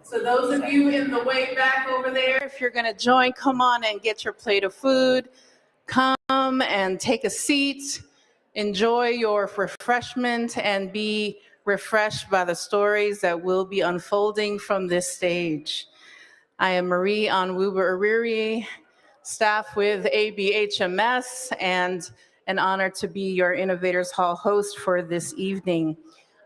So those of you in the way back over there, if you're going to join, come on and get your plate of food. Come and take a seat, enjoy your refreshment, and be refreshed by the stories that will be unfolding from this stage. I am Marie Onwuba-Ariri, staff with ABHMS, and an honor to be your Innovators Hall host for this evening.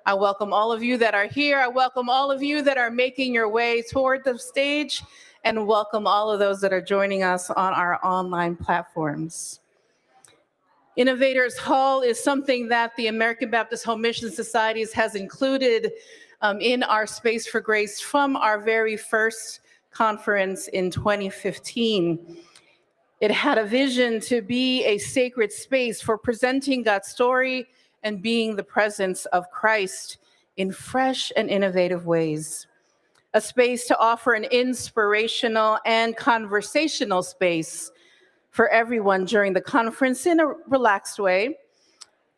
I welcome all of you that are here. I welcome all of you that are making your way toward the stage, and welcome all of those that are joining us on our online platforms. Innovators Hall is something that the American Baptist Home Mission Societies has included in our Space for Grace from our very first conference in 2015. It had a vision to be a sacred space for presenting God's story and being the presence of Christ in fresh and innovative ways. A space to offer an inspirational and conversational space for everyone during the conference in a relaxed way.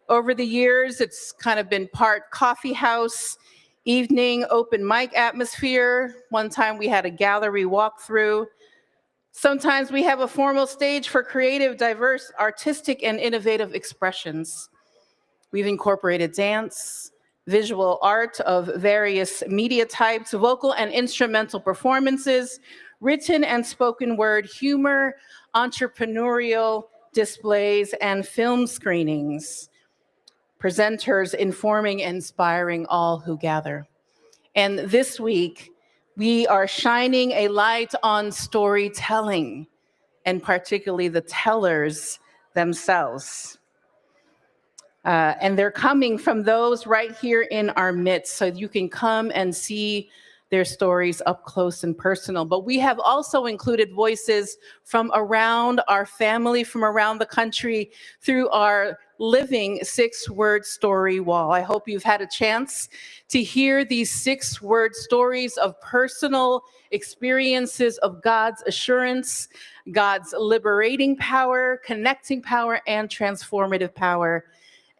Over the years, it's kind of been part coffee house, evening open mic atmosphere. One time we had a gallery walkthrough. Sometimes we have a formal stage for creative, diverse, artistic, and innovative expressions. We've incorporated dance, visual art of various media types, vocal and instrumental performances, written and spoken word, humor, entrepreneurial displays, and film screenings. Presenters informing and inspiring all who gather. And this week, we are shining a light on storytelling, and particularly the tellers themselves. And they're coming from those right here in our midst, so you can come and see their stories up close and personal. But we have also included voices from around our family, from around the country, through our living 6-word story wall. I hope you've had a chance to hear these 6-word stories of personal experiences of God's assurance, God's liberating power, connecting power, and transformative power.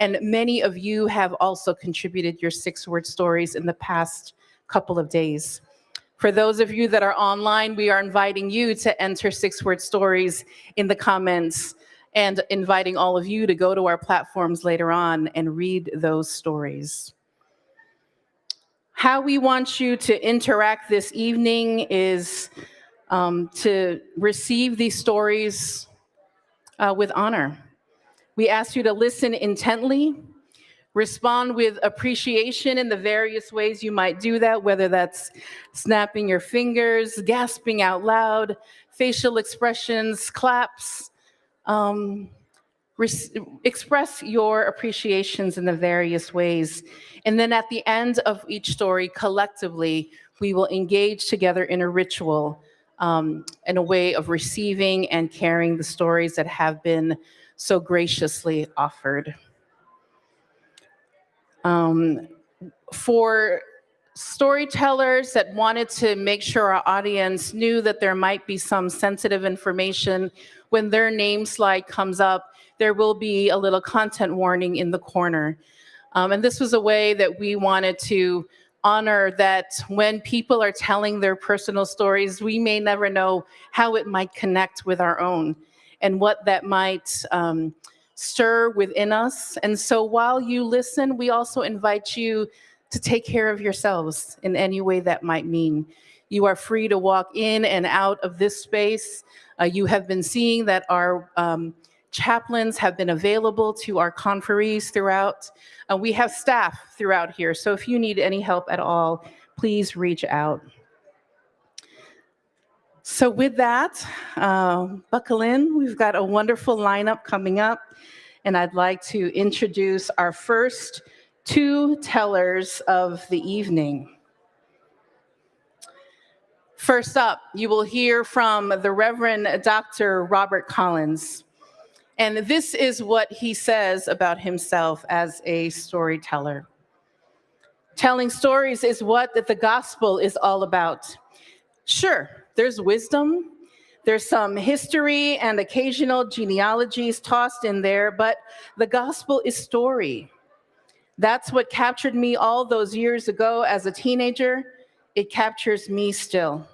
And many of you have also contributed your 6-word stories in the past couple of days. For those of you that are online, we are inviting you to enter 6-word stories in the comments and inviting all of you to go to our platforms later on and read those stories. How we want you to interact this evening is to receive these stories with honor. We ask you to listen intently, respond with appreciation in the various ways you might do that, whether that's snapping your fingers, gasping out loud, facial expressions, claps. Express your appreciations in the various ways. And then at the end of each story, collectively, we will engage together in a ritual, in a way of receiving and carrying the stories that have been so graciously offered. For storytellers that wanted to make sure our audience knew that there might be some sensitive information, when their name slide comes up, there will be a little content warning in the corner. And this was a way that we wanted to honor that when people are telling their personal stories, we may never know how it might connect with our own and what that might stir within us. And so while you listen, we also invite you to take care of yourselves in any way that might mean. You are free to walk in and out of this space. You have been seeing that our chaplains have been available to our conferees throughout. We have staff throughout here, so if you need any help at all, please reach out. So with that, buckle in. We've got a wonderful lineup coming up, and I'd like to introduce our first 2 tellers of the evening. First up, you will hear from the Reverend Dr. Robert Collins. And this is what he says about himself as a storyteller. Telling stories is what the gospel is all about. Sure, there's wisdom, there's some history and occasional genealogies tossed in there, but the gospel is story. That's what captured me all those years ago as a teenager. it captures me still.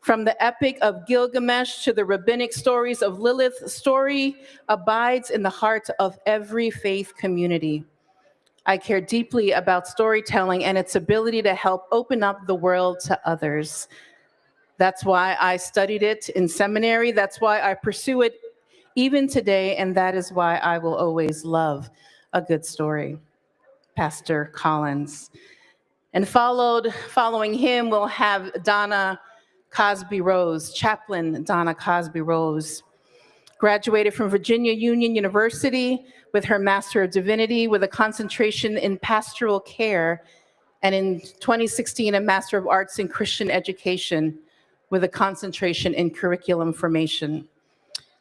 From the epic of Gilgamesh to the rabbinic stories of Lilith, story abides in the heart of every faith community. I care deeply about storytelling and its ability to help open up the world to others. That's why I studied it in seminary. That's why I pursue it even today, and that is why I will always love a good story. Pastor Collins. And following him, we'll have Donna Cosby Rose, Chaplain Donna Cosby Rose. Graduated from Virginia Union University with her Master of Divinity with a concentration in pastoral care, and in 2016, a Master of Arts in Christian Education with a concentration in curriculum formation.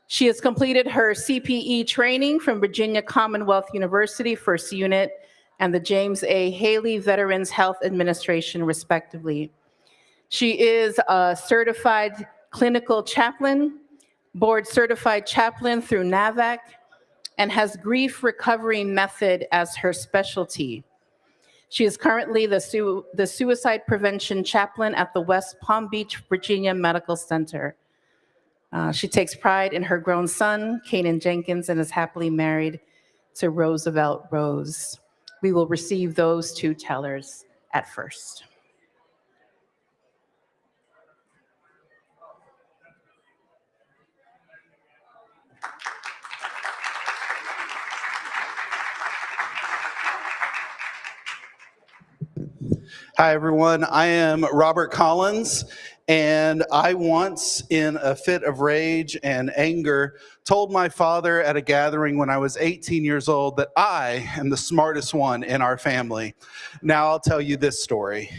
She has completed her CPE training from Virginia Commonwealth University, First Unit, and the James A. Haley Veterans Health Administration, respectively. She is a certified clinical chaplain, board certified chaplain through NAVAC, and has grief recovery method as her specialty. She is currently the suicide prevention chaplain at the West Palm Beach, Virginia Medical Center. She takes pride in her grown son, Kanan Jenkins, and is happily married to Roosevelt Rose. We will receive those two tellers at first. Hi, everyone. I am Robert Collins, and I once, in a fit of rage and anger, told my father at a gathering when I was 18 years old that I am the smartest one in our family. Now I'll tell you this story.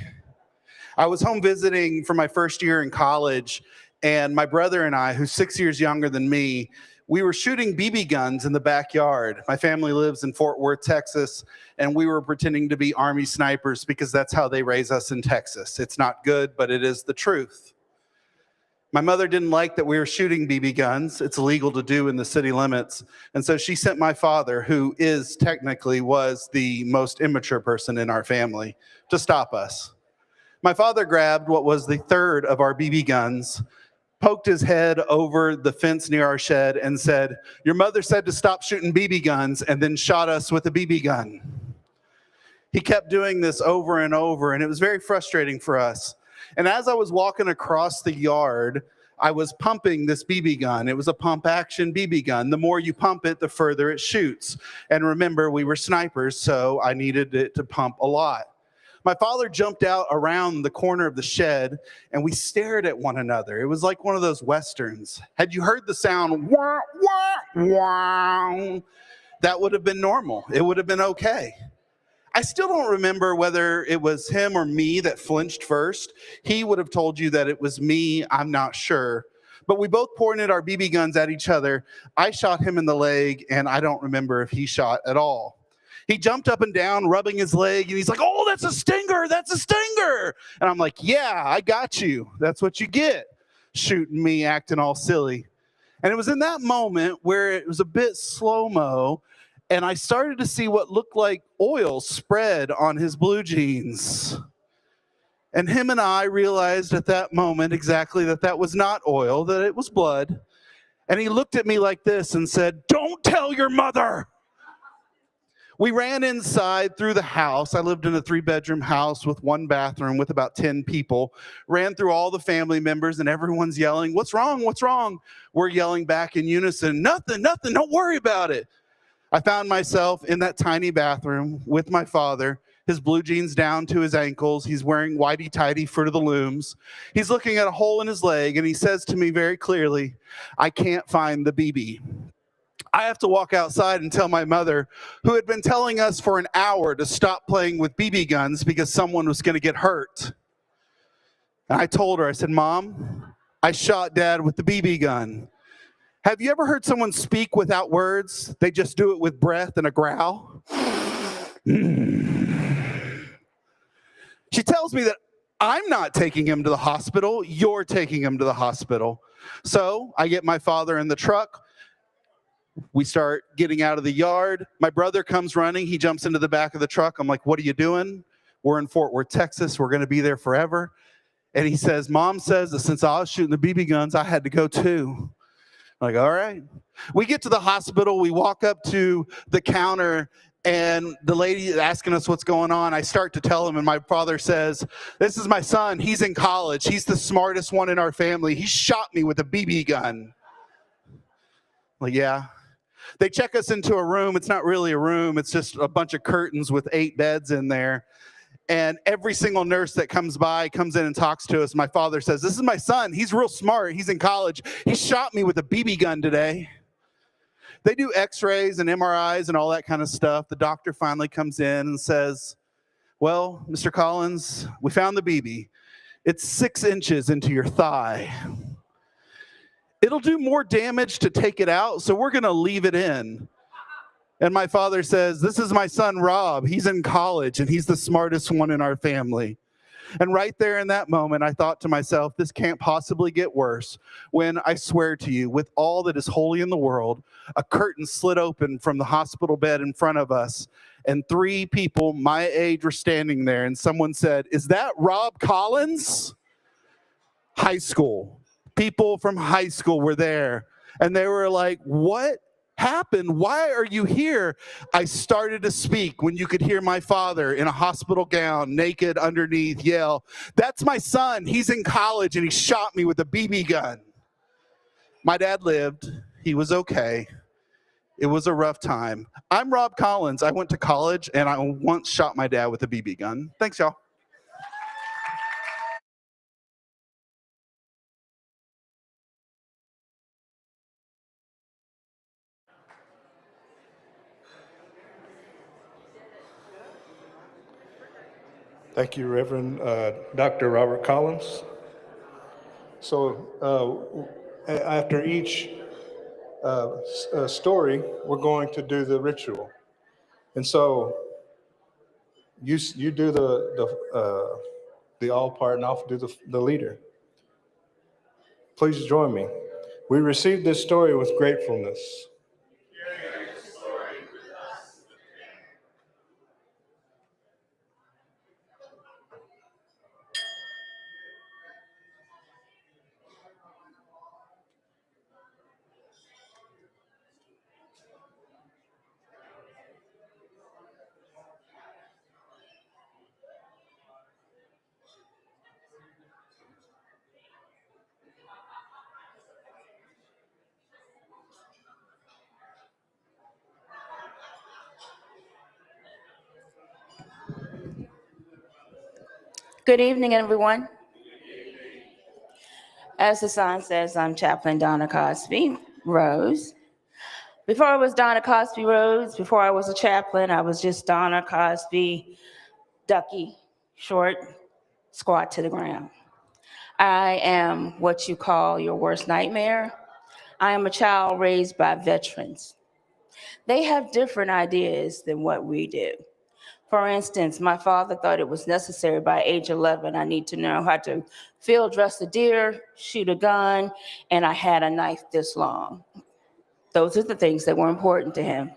I was home visiting for my first year in college, and my brother and I, who's 6 years younger than me, we were shooting BB guns in the backyard. My family lives in Fort Worth, Texas, and we were pretending to be Army snipers because that's how they raise us in Texas. It's not good, but it is the truth. My mother didn't like that we were shooting BB guns. It's illegal to do in the city limits. And so she sent my father, who was the most immature person in our family, to stop us. My father grabbed what was the third of our BB guns, poked his head over the fence near our shed and said, "Your mother said to stop shooting BB guns," and then shot us with a BB gun. He kept doing this over and over, and it was very frustrating for us. And as I was walking across the yard, I was pumping this BB gun. It was a pump action BB gun. The more you pump it, the further it shoots. And remember, we were snipers, so I needed it to pump a lot. My father jumped out around the corner of the shed, and we stared at one another. It was like one of those Westerns. Had you heard the sound, wah, wah, wah, that would have been normal. It would have been okay. I still don't remember whether it was him or me that flinched first. He would have told you that it was me. I'm not sure. But we both pointed our BB guns at each other. I shot him in the leg, and I don't remember if he shot at all. He jumped up and down, rubbing his leg, and he's like, "Oh, that's a stinger, that's a stinger." And I'm like, "Yeah, I got you. That's what you get," shooting me, acting all silly. And it was in that moment where it was a bit slow-mo, and I started to see what looked like oil spread on his blue jeans. And him and I realized at that moment exactly that was not oil, that it was blood. And he looked at me like this and said, "Don't tell your mother." We ran inside through the house. I lived in a 3-bedroom house with 1 bathroom with about 10 people. Ran through all the family members, and everyone's yelling, "What's wrong? What's wrong?" We're yelling back in unison, "Nothing, nothing, don't worry about it." I found myself in that tiny bathroom with my father, his blue jeans down to his ankles. He's wearing whitey-tighty Fruit of the Looms. He's looking at a hole in his leg, and he says to me very clearly, "I can't find the BB." I have to walk outside and tell my mother, who had been telling us for an hour to stop playing with BB guns because someone was going to get hurt. And I told her, I said, "Mom, I shot Dad with the BB gun." Have you ever heard someone speak without words? They just do it with breath and a growl. She tells me that I'm not taking him to the hospital. You're taking him to the hospital. So I get my father in the truck. We start getting out of the yard. My brother comes running. He jumps into the back of the truck. I'm like, "What are you doing?" We're in Fort Worth, Texas. We're going to be there forever. And he says, Mom says that since I was shooting the BB guns, I had to go too. I'm like, all right. We get to the hospital. We walk up to the counter, and the lady is asking us what's going on. I start to tell him, and my father says, this is my son. He's in college. He's the smartest one in our family. He shot me with a BB gun. Like, yeah. They check us into a room. It's not really a room. It's just a bunch of curtains with 8 beds in there. And every single nurse that comes by comes in and talks to us. My father says, this is my son. He's real smart. He's in college. He shot me with a BB gun today. They do x-rays and MRIs and all that kind of stuff. The doctor finally comes in and says, well, Mr. Collins, we found the BB. It's 6 inches into your thigh. It'll do more damage to take it out, so we're going to leave it in. And my father says, this is my son, Rob. He's in college, and he's the smartest one in our family. And right there in that moment, I thought to myself, this can't possibly get worse when I swear to you, with all that is holy in the world, a curtain slid open from the hospital bed in front of us, and 3 people my age were standing there, and someone said, is that Rob Collins? High school. People from high school were there, and they were like, what happened? Why are you here? I started to speak when you could hear my father in a hospital gown, naked underneath, yell, that's my son. He's in college, and he shot me with a BB gun. My dad lived. He was okay. It was a rough time. I'm Rob Collins. I went to college, and I once shot my dad with a BB gun. Thanks, y'all. Thank you, Reverend Dr. Robert Collins. So after each story, we're going to do the ritual. And so you do the all part, and I'll do the leader. Please join me. We received this story with gratefulness. Good evening, everyone. As the sign says, I'm Chaplain Donna Cosby Rose. Before I was Donna Cosby Rose, before I was a chaplain, I was just Donna Cosby, ducky, short, squat to the ground. I am what you call your worst nightmare. I am a child raised by veterans. They have different ideas than what we do. For instance, my father thought it was necessary by age 11, I need to know how to field dress a deer, shoot a gun, and I had a knife this long. Those are the things that were important to him.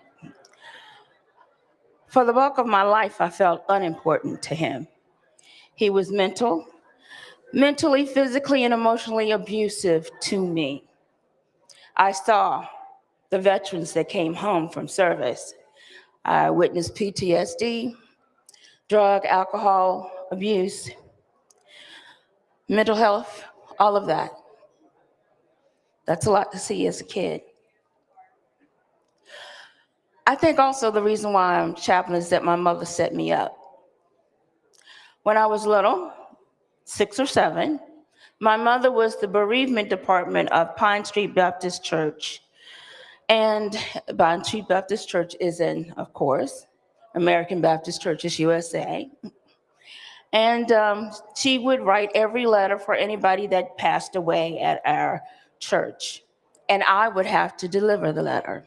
For the bulk of my life, I felt unimportant to him. He was mentally, physically, and emotionally abusive to me. I saw the veterans that came home from service. I witnessed PTSD, drug, alcohol abuse, mental health, all of that. That's a lot to see as a kid. I think also the reason why I'm chaplain is that my mother set me up. When I was little, 6 or 7, my mother was the bereavement department of Pine Street Baptist Church. And Pine Street Baptist Church is in, of course, American Baptist Churches USA. And she would write every letter for anybody that passed away at our church. And I would have to deliver the letter.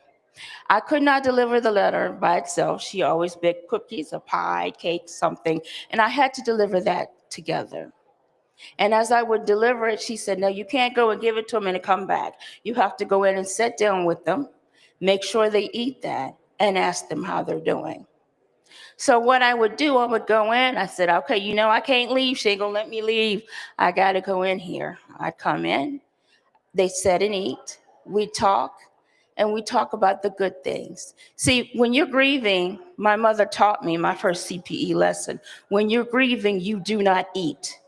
I could not deliver the letter by itself. She always baked cookies, a pie, cake, something, and I had to deliver that together. And as I would deliver it, she said, no, you can't go and give it to them and come back. You have to go in and sit down with them, make sure they eat that, and ask them how they're doing. So what I would do, I would go in. I said, okay, you know, I can't leave. She ain't gonna let me leave. I got to go in here. I'd come in. They sit and eat. We talk, and we talk about the good things. See, when you're grieving, my mother taught me my first CPE lesson. When you're grieving, you do not eat.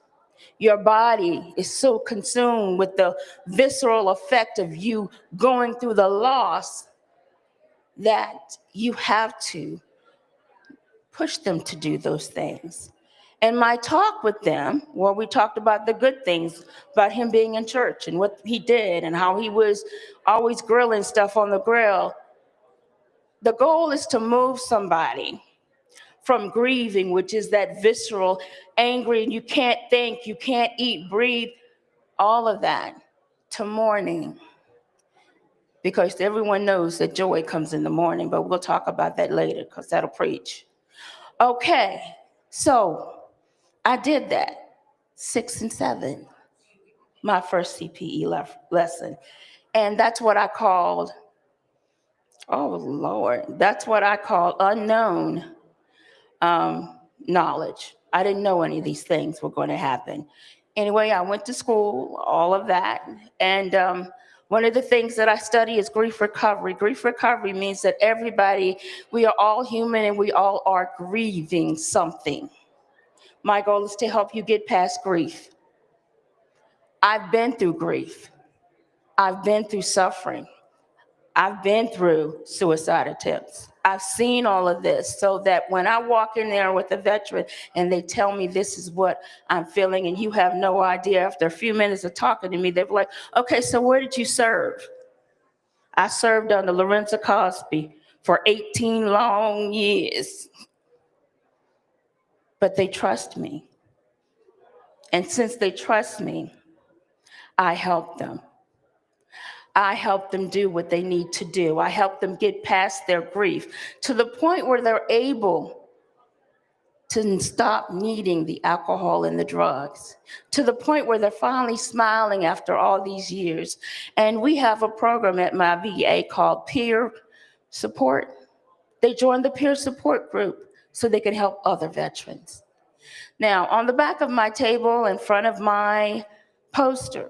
Your body is so consumed with the visceral effect of you going through the loss that you have to push them to do those things. And my talk with them, well, we talked about the good things, about him being in church and what he did and how he was always grilling stuff on the grill. The goal is to move somebody from grieving, which is that visceral, angry, and you can't think, you can't eat, breathe, all of that, to mourning. Because everyone knows that joy comes in the morning, but we'll talk about that later because that'll preach. Okay, so I did that, 6 and 7, my first CPE lesson. And that's what I called, oh Lord, that's what I call unknown knowledge. I didn't know any of these things were going to happen. Anyway, I went to school, all of that. And one of the things that I study is grief recovery. Grief recovery means that everybody, we are all human and we all are grieving something. My goal is to help you get past grief. I've been through grief. I've been through suffering. I've been through suicide attempts. I've seen all of this so that when I walk in there with a veteran and they tell me this is what I'm feeling and you have no idea, after a few minutes of talking to me, they're like, okay, so where did you serve? I served under Lorenzo Cosby for 18 long years. But they trust me. And since they trust me, I help them. I help them do what they need to do. I help them get past their grief to the point where they're able to stop needing the alcohol and the drugs, to the point where they're finally smiling after all these years. And we have a program at my VA called Peer Support. They join the peer support group so they can help other veterans. Now, on the back of my table in front of my poster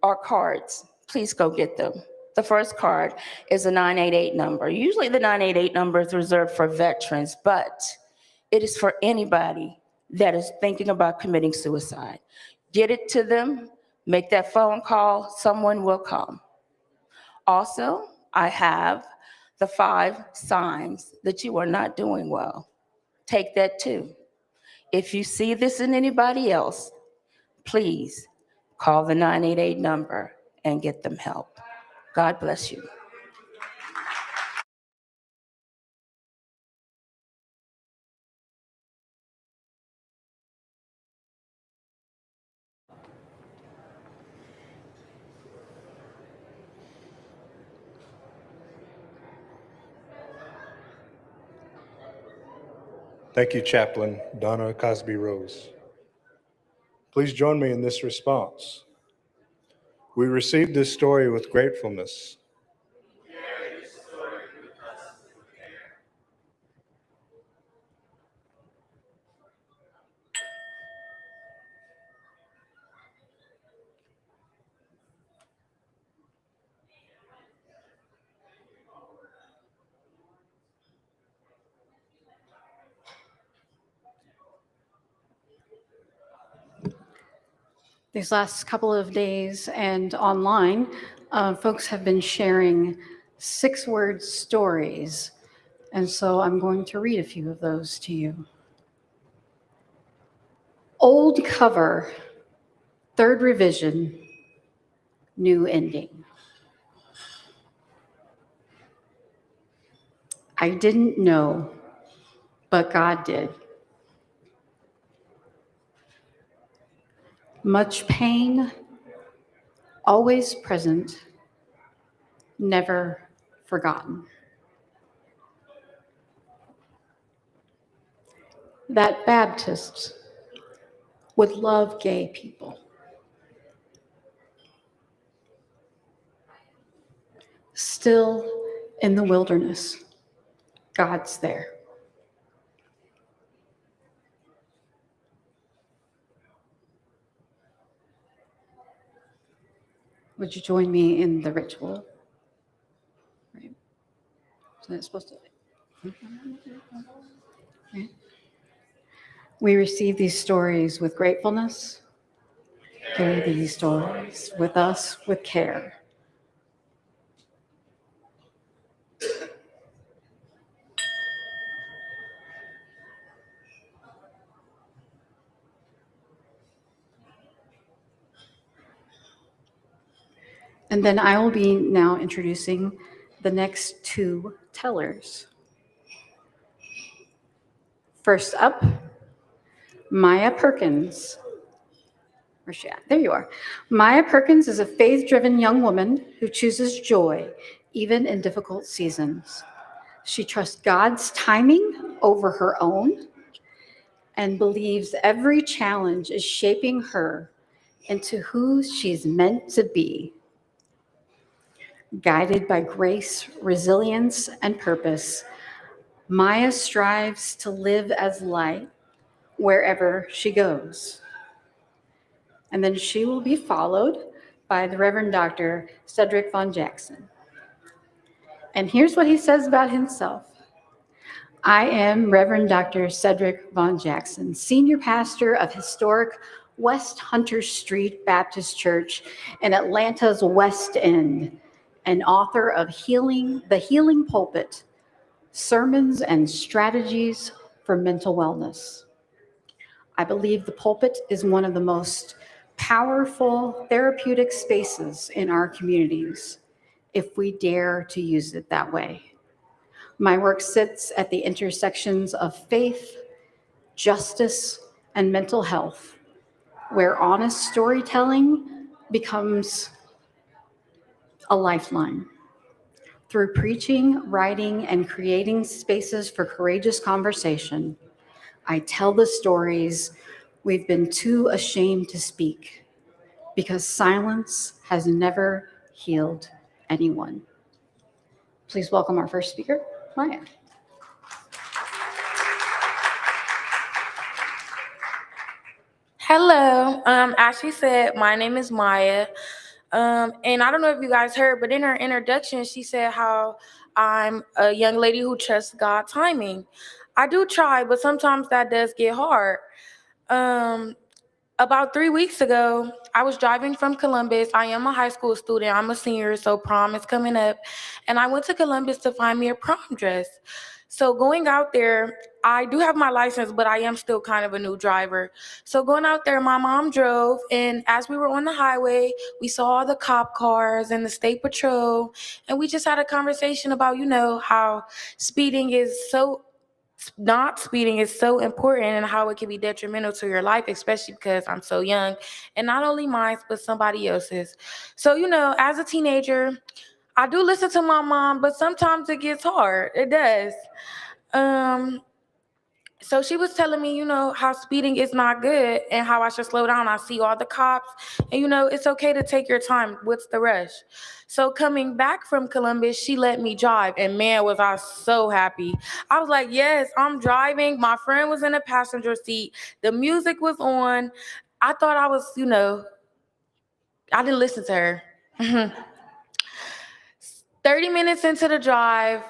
are cards. Please go get them. The first card is a 988 number. Usually the 988 number is reserved for veterans, but it is for anybody that is thinking about committing suicide. Get it to them, make that phone call, someone will come. Also, I have the 5 signs that you are not doing well. Take that too. If you see this in anybody else, please call the 988 number and get them help. God bless you. Thank you, Chaplain Donna Cosby Rose. Please join me in this response. We received this story with gratefulness. These last couple of days and online, folks have been sharing 6-word stories. And so I'm going to read a few of those to you. Old cover, 3rd revision, new ending. I didn't know, but God did. Much pain, always present, never forgotten. That Baptist would love gay people. Still in the wilderness, God's there. Would you join me in the ritual? Right. So it's supposed to. Right. We receive these stories with gratefulness. Carry these stories with us with care. And then I will be now introducing the next two tellers. First up, Maya Perkins. Where's she at? There you are. Maya Perkins is a faith-driven young woman who chooses joy, even in difficult seasons. She trusts God's timing over her own and believes every challenge is shaping her into who she's meant to be. Guided by grace, resilience, and purpose, Maya strives to live as light wherever she goes. And then she will be followed by the Reverend Dr. Cedric Von Jackson. And here's what he says about himself. I am Reverend Dr. Cedric Von Jackson, Senior Pastor of historic West Hunter Street Baptist Church in Atlanta's West End, and author of The Healing Pulpit, Sermons and Strategies for Mental Wellness. I believe the pulpit is one of the most powerful therapeutic spaces in our communities, if we dare to use it that way. My work sits at the intersections of faith, justice, and mental health, where honest storytelling becomes a lifeline. Through preaching, writing, and creating spaces for courageous conversation, I tell the stories we've been too ashamed to speak, because silence has never healed anyone. Please welcome our first speaker, Maya. Hello, as she said, my name is Maya. And I don't know if you guys heard, but in her introduction, she said how I'm a young lady who trusts God's timing. I do try, but sometimes that does get hard. About 3 weeks ago, I was driving from Columbus. I am a high school student. I'm a senior, so prom is coming up. And I went to Columbus to find me a prom dress. So going out there, I do have my license, but I am still kind of a new driver. So going out there, my mom drove, and as we were on the highway, we saw all the cop cars and the state patrol, and we just had a conversation about, how not speeding is so important and how it can be detrimental to your life, especially because I'm so young, and not only mine, but somebody else's. So, as a teenager, I do listen to my mom, but sometimes it gets hard. It does. So she was telling me, how speeding is not good and how I should slow down. I see all the cops and, it's okay to take your time. What's the rush? So coming back from Columbus, she let me drive, and man, was I so happy. I was like, yes, I'm driving. My friend was in the passenger seat. The music was on. I thought I was, I didn't listen to her. 30 minutes into the drive,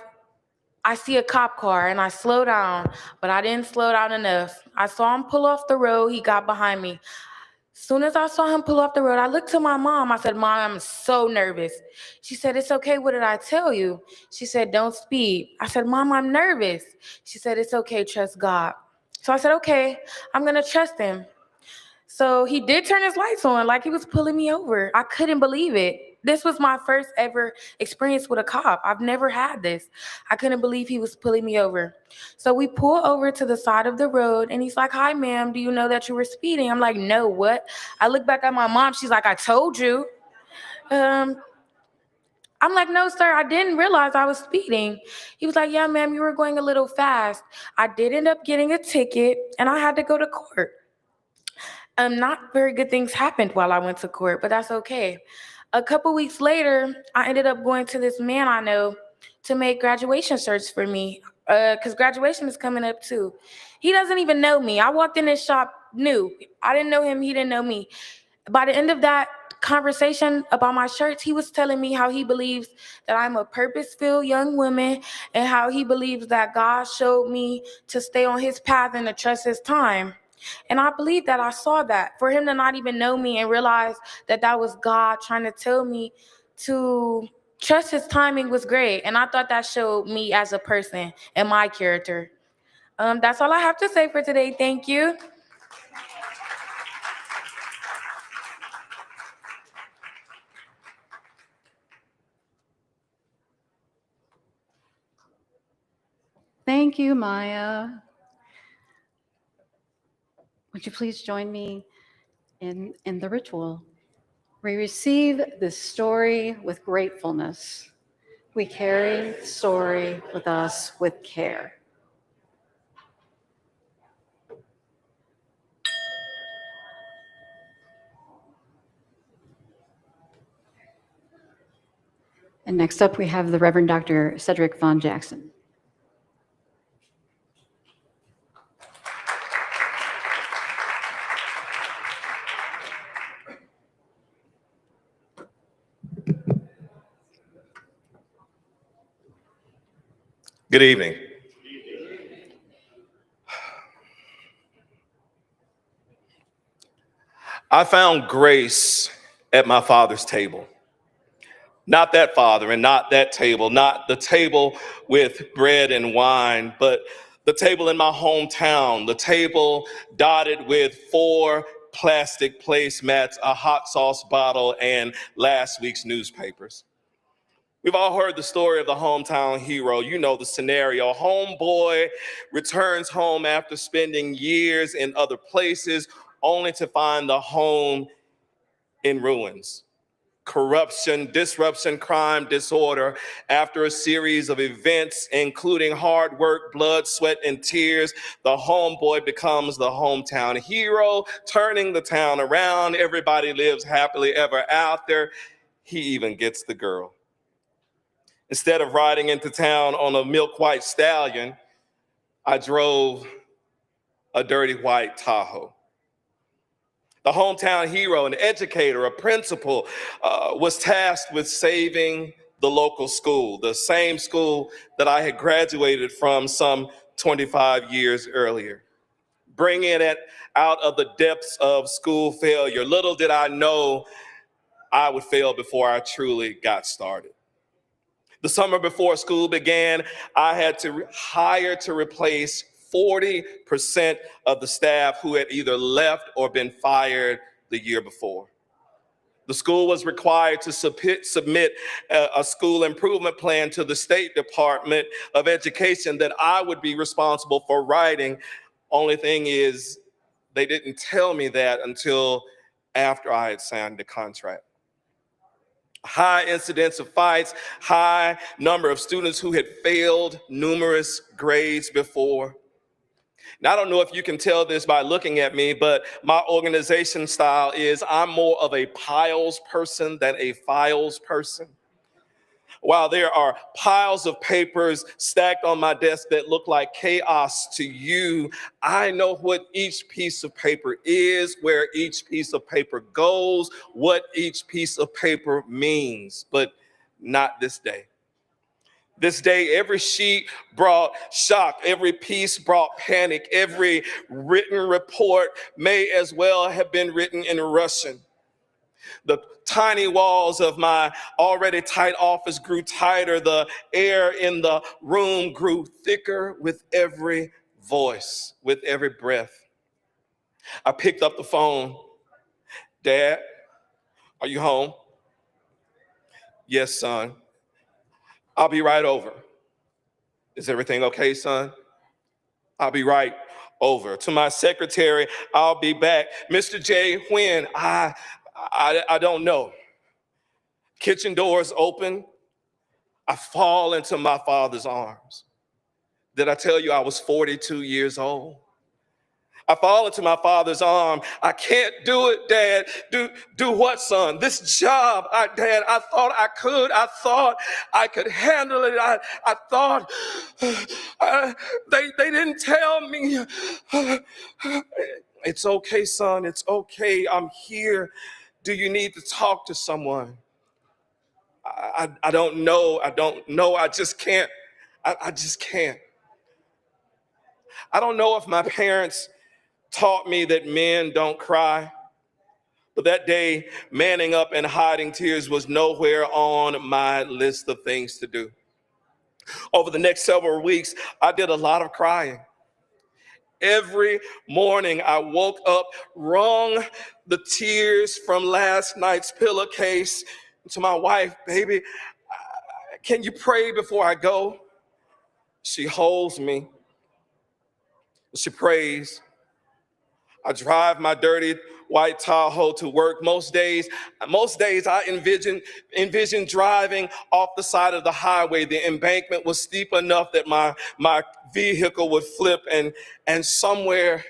I see a cop car and I slow down, but I didn't slow down enough. I saw him pull off the road. He got behind me. Soon as I saw him pull off the road, I looked to my mom. I said, Mom, I'm so nervous. She said, it's okay. What did I tell you? She said, don't speed. I said, Mom, I'm nervous. She said, it's okay. Trust God. So I said, okay, I'm going to trust him. So he did turn his lights on like he was pulling me over. I couldn't believe it. This was my first ever experience with a cop. I've never had this. I couldn't believe he was pulling me over. So we pull over to the side of the road, and he's like, hi, ma'am, do you know that you were speeding? I'm like, no, what? I look back at my mom. She's like, I told you. I'm like, no, sir, I didn't realize I was speeding. He was like, yeah, ma'am, you were going a little fast. I did end up getting a ticket, and I had to go to court. Not very good things happened while I went to court, but that's okay. A couple weeks later, I ended up going to this man I know to make graduation shirts for me, because graduation is coming up too. He doesn't even know me. I walked in his shop new. I didn't know him. He didn't know me. by the end of that conversation about my shirts, he was telling me how he believes that I'm a purpose-filled young woman and how he believes that God showed me to stay on his path and to trust his time. And I believe that I saw that. For him to not even know me and realize that that was God trying to tell me to trust his timing was great. And I thought that showed me as a person and my character. That's all I have to say for today. Thank you. Thank you, Maya. Would you please join me in the ritual? We receive this story with gratefulness. We carry the story with us with care. And next up, we have the Reverend Dr. Cedric Von Jackson. Good evening. I found grace at my father's table. Not that father and not that table, not the table with bread and wine, but the table in my hometown, the table dotted with 4 plastic placemats, a hot sauce bottle, and last week's newspapers. We've all heard the story of the hometown hero. You know the scenario. Homeboy returns home after spending years in other places, only to find the home in ruins. Corruption, disruption, crime, disorder. After a series of events, including hard work, blood, sweat, and tears, the homeboy becomes the hometown hero, turning the town around. Everybody lives happily ever after. He even gets the girl. Instead of riding into town on a milk white stallion, I drove a dirty white Tahoe. The hometown hero, an educator, a principal, was tasked with saving the local school, the same school that I had graduated from some 25 years earlier, bringing it out of the depths of school failure. Little did I know I would fail before I truly got started. The summer before school began, I had to hire to replace 40% of the staff who had either left or been fired the year before. The school was required to submit a school improvement plan to the State Department of Education that I would be responsible for writing. Only thing is, they didn't tell me that until after I had signed the contract. High incidence of fights, high number of students who had failed numerous grades before. Now, I don't know if you can tell this by looking at me, but my organization style is I'm more of a piles person than a files person. While there are piles of papers stacked on my desk that look like chaos to you, I know what each piece of paper is, where each piece of paper goes, what each piece of paper means, but not this day. This day, every sheet brought shock, every piece brought panic, every written report may as well have been written in Russian. The tiny walls of my already tight office grew tighter. The air in the room grew thicker with every voice, with every breath. I picked up the phone. Dad, are you home? Yes, son. I'll be right over. Is everything okay, son? I'll be right over. To my secretary, I'll be back. Mr. J, when? I don't know. Kitchen doors open. I fall into my father's arms. Did I tell you I was 42 years old? I fall into my father's arm. I can't do it, Dad. Do what, son? This job, Dad, I thought I could. I thought I could handle it. I thought they didn't tell me. It's okay, son. It's okay. I'm here. Do you need to talk to someone? I don't know. I don't know. I just can't. I just can't. I don't know if my parents taught me that men don't cry, but that day, manning up and hiding tears was nowhere on my list of things to do. Over the next several weeks, I did a lot of crying. Every morning I woke up, wrung the tears from last night's pillowcase to my wife, baby, can you pray before I go? She holds me. She prays. I drive my dirty white Tahoe to work. Most days I envision driving off the side of the highway. The embankment was steep enough that my vehicle would flip, and somewhere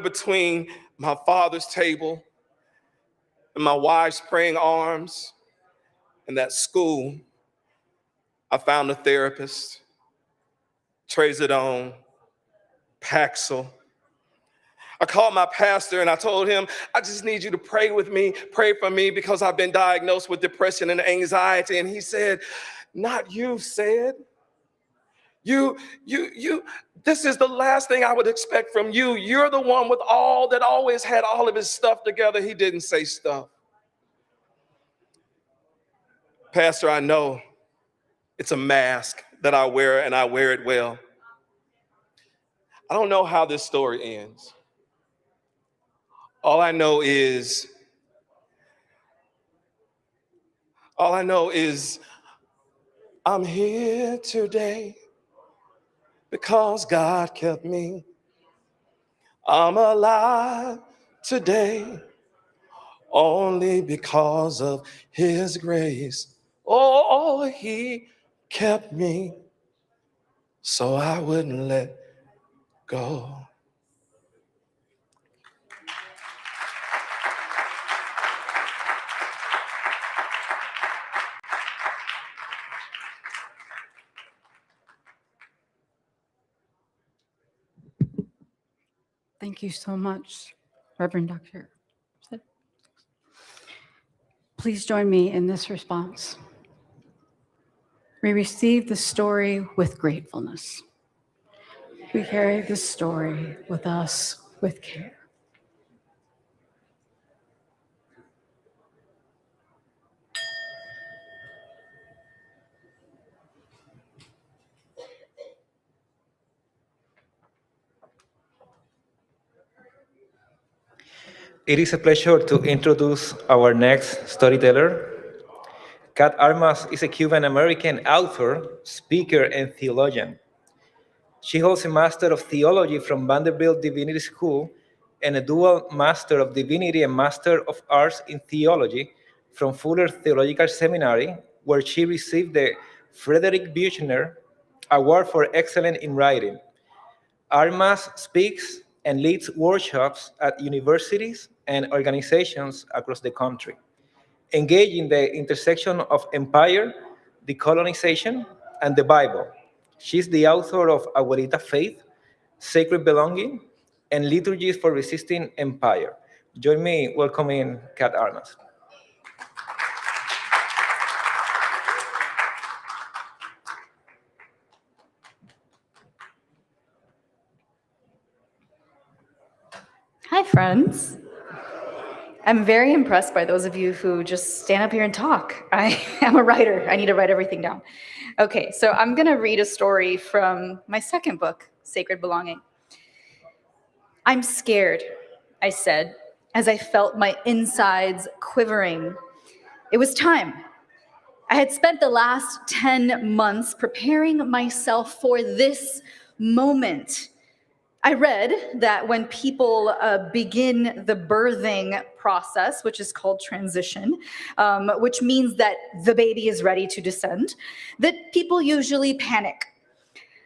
between my father's table and my wife's praying arms and that school, I found a therapist, Trazodone, Paxil. I called my pastor and I told him, I just need you to pray with me, pray for me, because I've been diagnosed with depression and anxiety. And he said, not you, said. This is the last thing I would expect from you. You're the one with all that always had all of his stuff together. He didn't say stuff. Pastor, I know it's a mask that I wear, and I wear it well. I don't know how this story ends. All I know is I'm here today because God kept me. I'm alive today only because of his grace. Oh, he kept me so I wouldn't let go. Thank you so much, Reverend Dr. Please join me in this response. We receive the story with gratefulness. We carry the story with us with care. It is a pleasure to introduce our next storyteller. Kat Armas is a Cuban-American author, speaker, and theologian. She holds a Master of Theology from Vanderbilt Divinity School and a dual Master of Divinity and Master of Arts in Theology from Fuller Theological Seminary, where she received the Frederick Buechner Award for Excellence in Writing. Armas speaks and leads workshops at universities and organizations across the country, engaging the intersection of empire, decolonization, and the Bible. She's the author of Abuelita Faith, Sacred Belonging, and Liturgies for Resisting Empire. Join me welcoming Kat Armas. Hi, friends. I'm very impressed by those of you who just stand up here and talk. I am a writer. I need to write everything down. Okay, so I'm going to read a story from my second book, Sacred Belonging. I'm scared, I said, as I felt my insides quivering. It was time. I had spent the last 10 months preparing myself for this moment. I read that when people begin the birthing process, which is called transition, which means that the baby is ready to descend, that people usually panic.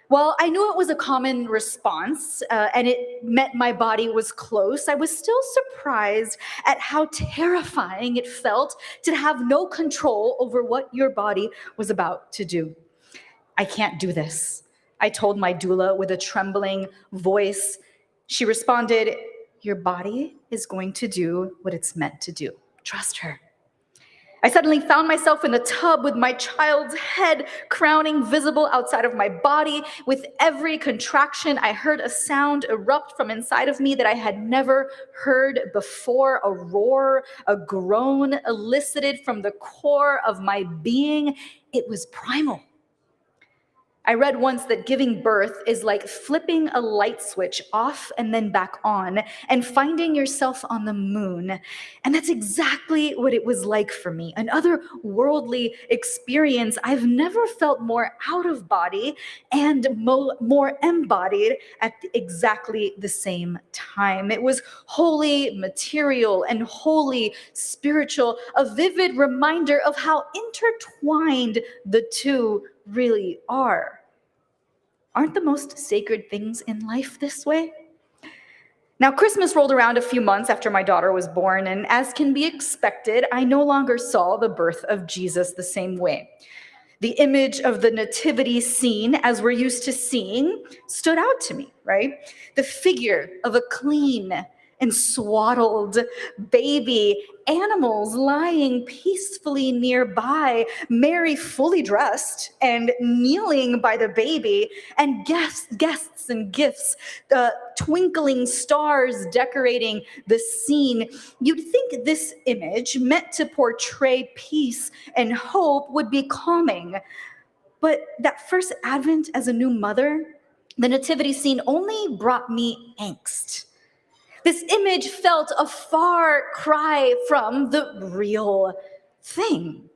While I knew it was a common response and it meant my body was close, I was still surprised at how terrifying it felt to have no control over what your body was about to do. I can't do this, I told my doula with a trembling voice. She responded, your body is going to do what it's meant to do. Trust her. I suddenly found myself in the tub with my child's head crowning visible outside of my body. With every contraction, I heard a sound erupt from inside of me that I had never heard before. A roar, a groan elicited from the core of my being. It was primal. I read once that giving birth is like flipping a light switch off and then back on and finding yourself on the moon. And that's exactly what it was like for me. An otherworldly experience. I've never felt more out of body and more embodied at exactly the same time. It was wholly material and wholly spiritual, a vivid reminder of how intertwined the two really are. Aren't the most sacred things in life this way? Now, Christmas rolled around a few months after my daughter was born, and as can be expected, I no longer saw the birth of Jesus the same way. The image of the nativity scene, as we're used to seeing, stood out to me, right? The figure of a clean and swaddled baby, animals lying peacefully nearby, Mary fully dressed and kneeling by the baby, and guests and gifts, twinkling stars decorating the scene. You'd think this image, meant to portray peace and hope, would be calming. But that first Advent as a new mother, the nativity scene only brought me angst. This image felt a far cry from the real thing.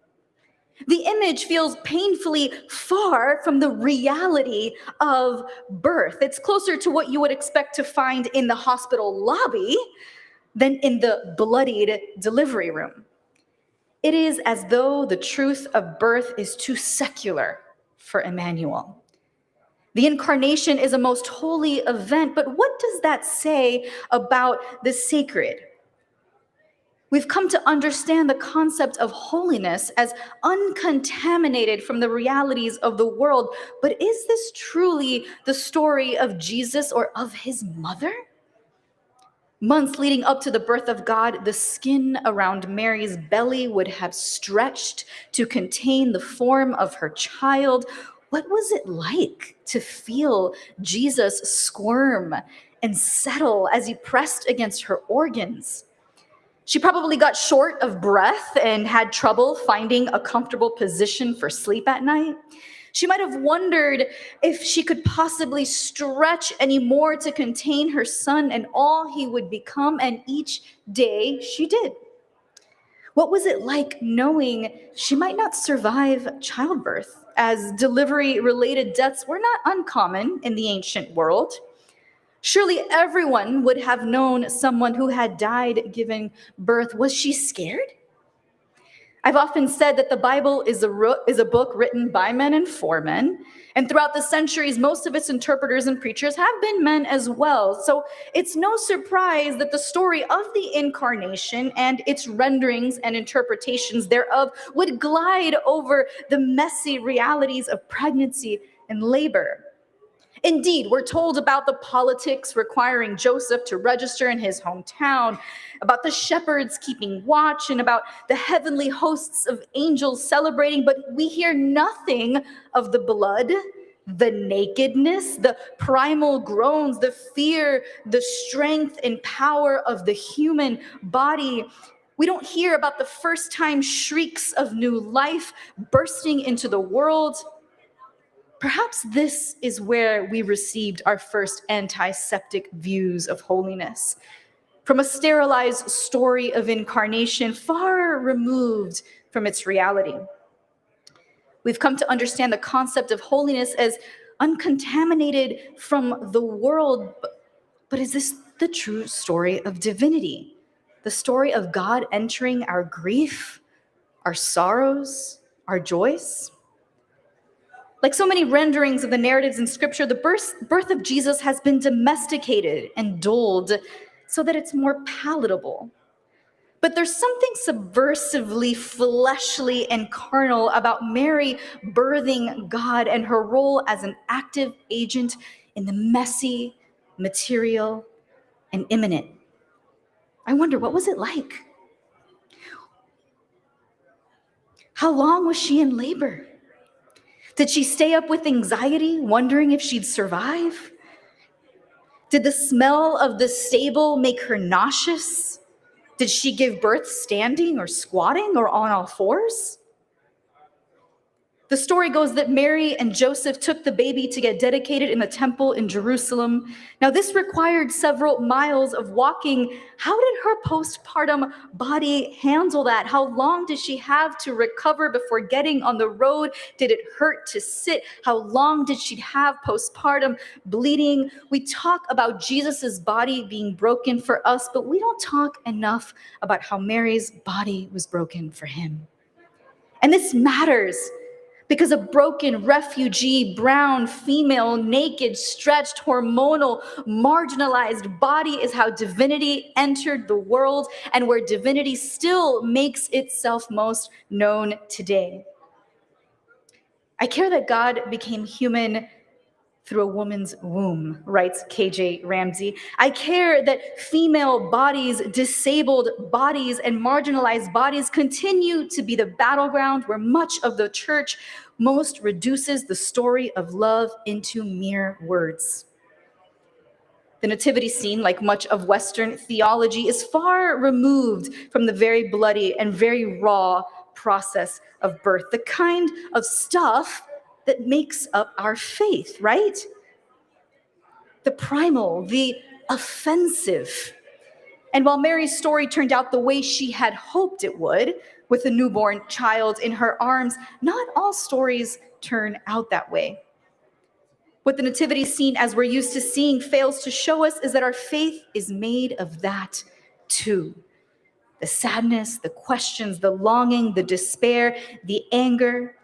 The image feels painfully far from the reality of birth. It's closer to what you would expect to find in the hospital lobby than in the bloodied delivery room. It is as though the truth of birth is too secular for Emmanuel. The incarnation is a most holy event, but what does that say about the sacred? We've come to understand the concept of holiness as uncontaminated from the realities of the world, but is this truly the story of Jesus or of his mother? Months leading up to the birth of God, the skin around Mary's belly would have stretched to contain the form of her child. What was it like to feel Jesus squirm and settle as he pressed against her organs? She probably got short of breath and had trouble finding a comfortable position for sleep at night. She might have wondered if she could possibly stretch any more to contain her son and all he would become, and each day she did. What was it like knowing she might not survive childbirth, as delivery-related deaths were not uncommon in the ancient world? Surely everyone would have known someone who had died giving birth. Was she scared? I've often said that the Bible is a book written by men and for men. And throughout the centuries, most of its interpreters and preachers have been men as well. So it's no surprise that the story of the incarnation and its renderings and interpretations thereof would glide over the messy realities of pregnancy and labor. Indeed, we're told about the politics requiring Joseph to register in his hometown, about the shepherds keeping watch, and about the heavenly hosts of angels celebrating, but we hear nothing of the blood, the nakedness, the primal groans, the fear, the strength and power of the human body. We don't hear about the first-time shrieks of new life bursting into the world. Perhaps this is where we received our first antiseptic views of holiness, from a sterilized story of incarnation far removed from its reality. We've come to understand the concept of holiness as uncontaminated from the world, but is this the true story of divinity? The story of God entering our grief, our sorrows, our joys? Like so many renderings of the narratives in Scripture, the birth of Jesus has been domesticated and dulled so that it's more palatable. But there's something subversively fleshly and carnal about Mary birthing God and her role as an active agent in the messy, material, and imminent. I wonder, what was it like? How long was she in labor? Did she stay up with anxiety, wondering if she'd survive? Did the smell of the stable make her nauseous? Did she give birth standing or squatting or on all fours? The story goes that Mary and Joseph took the baby to get dedicated in the temple in Jerusalem. Now, this required several miles of walking. How did her postpartum body handle that? How long did she have to recover before getting on the road? Did it hurt to sit? How long did she have postpartum bleeding? We talk about Jesus's body being broken for us, but we don't talk enough about how Mary's body was broken for him. And this matters, because a broken refugee, brown, female, naked, stretched, hormonal, marginalized body is how divinity entered the world and where divinity still makes itself most known today. I care that God became human through a woman's womb, writes KJ Ramsey. I care that female bodies, disabled bodies, and marginalized bodies continue to be the battleground where much of the church most reduces the story of love into mere words. The nativity scene, like much of Western theology, is far removed from the very bloody and very raw process of birth, the kind of stuff that makes up our faith, right? The primal, the offensive. And while Mary's story turned out the way she had hoped it would, with a newborn child in her arms, not all stories turn out that way. What the nativity scene, as we're used to seeing, fails to show us is that our faith is made of that too. The sadness, the questions, the longing, the despair, the anger.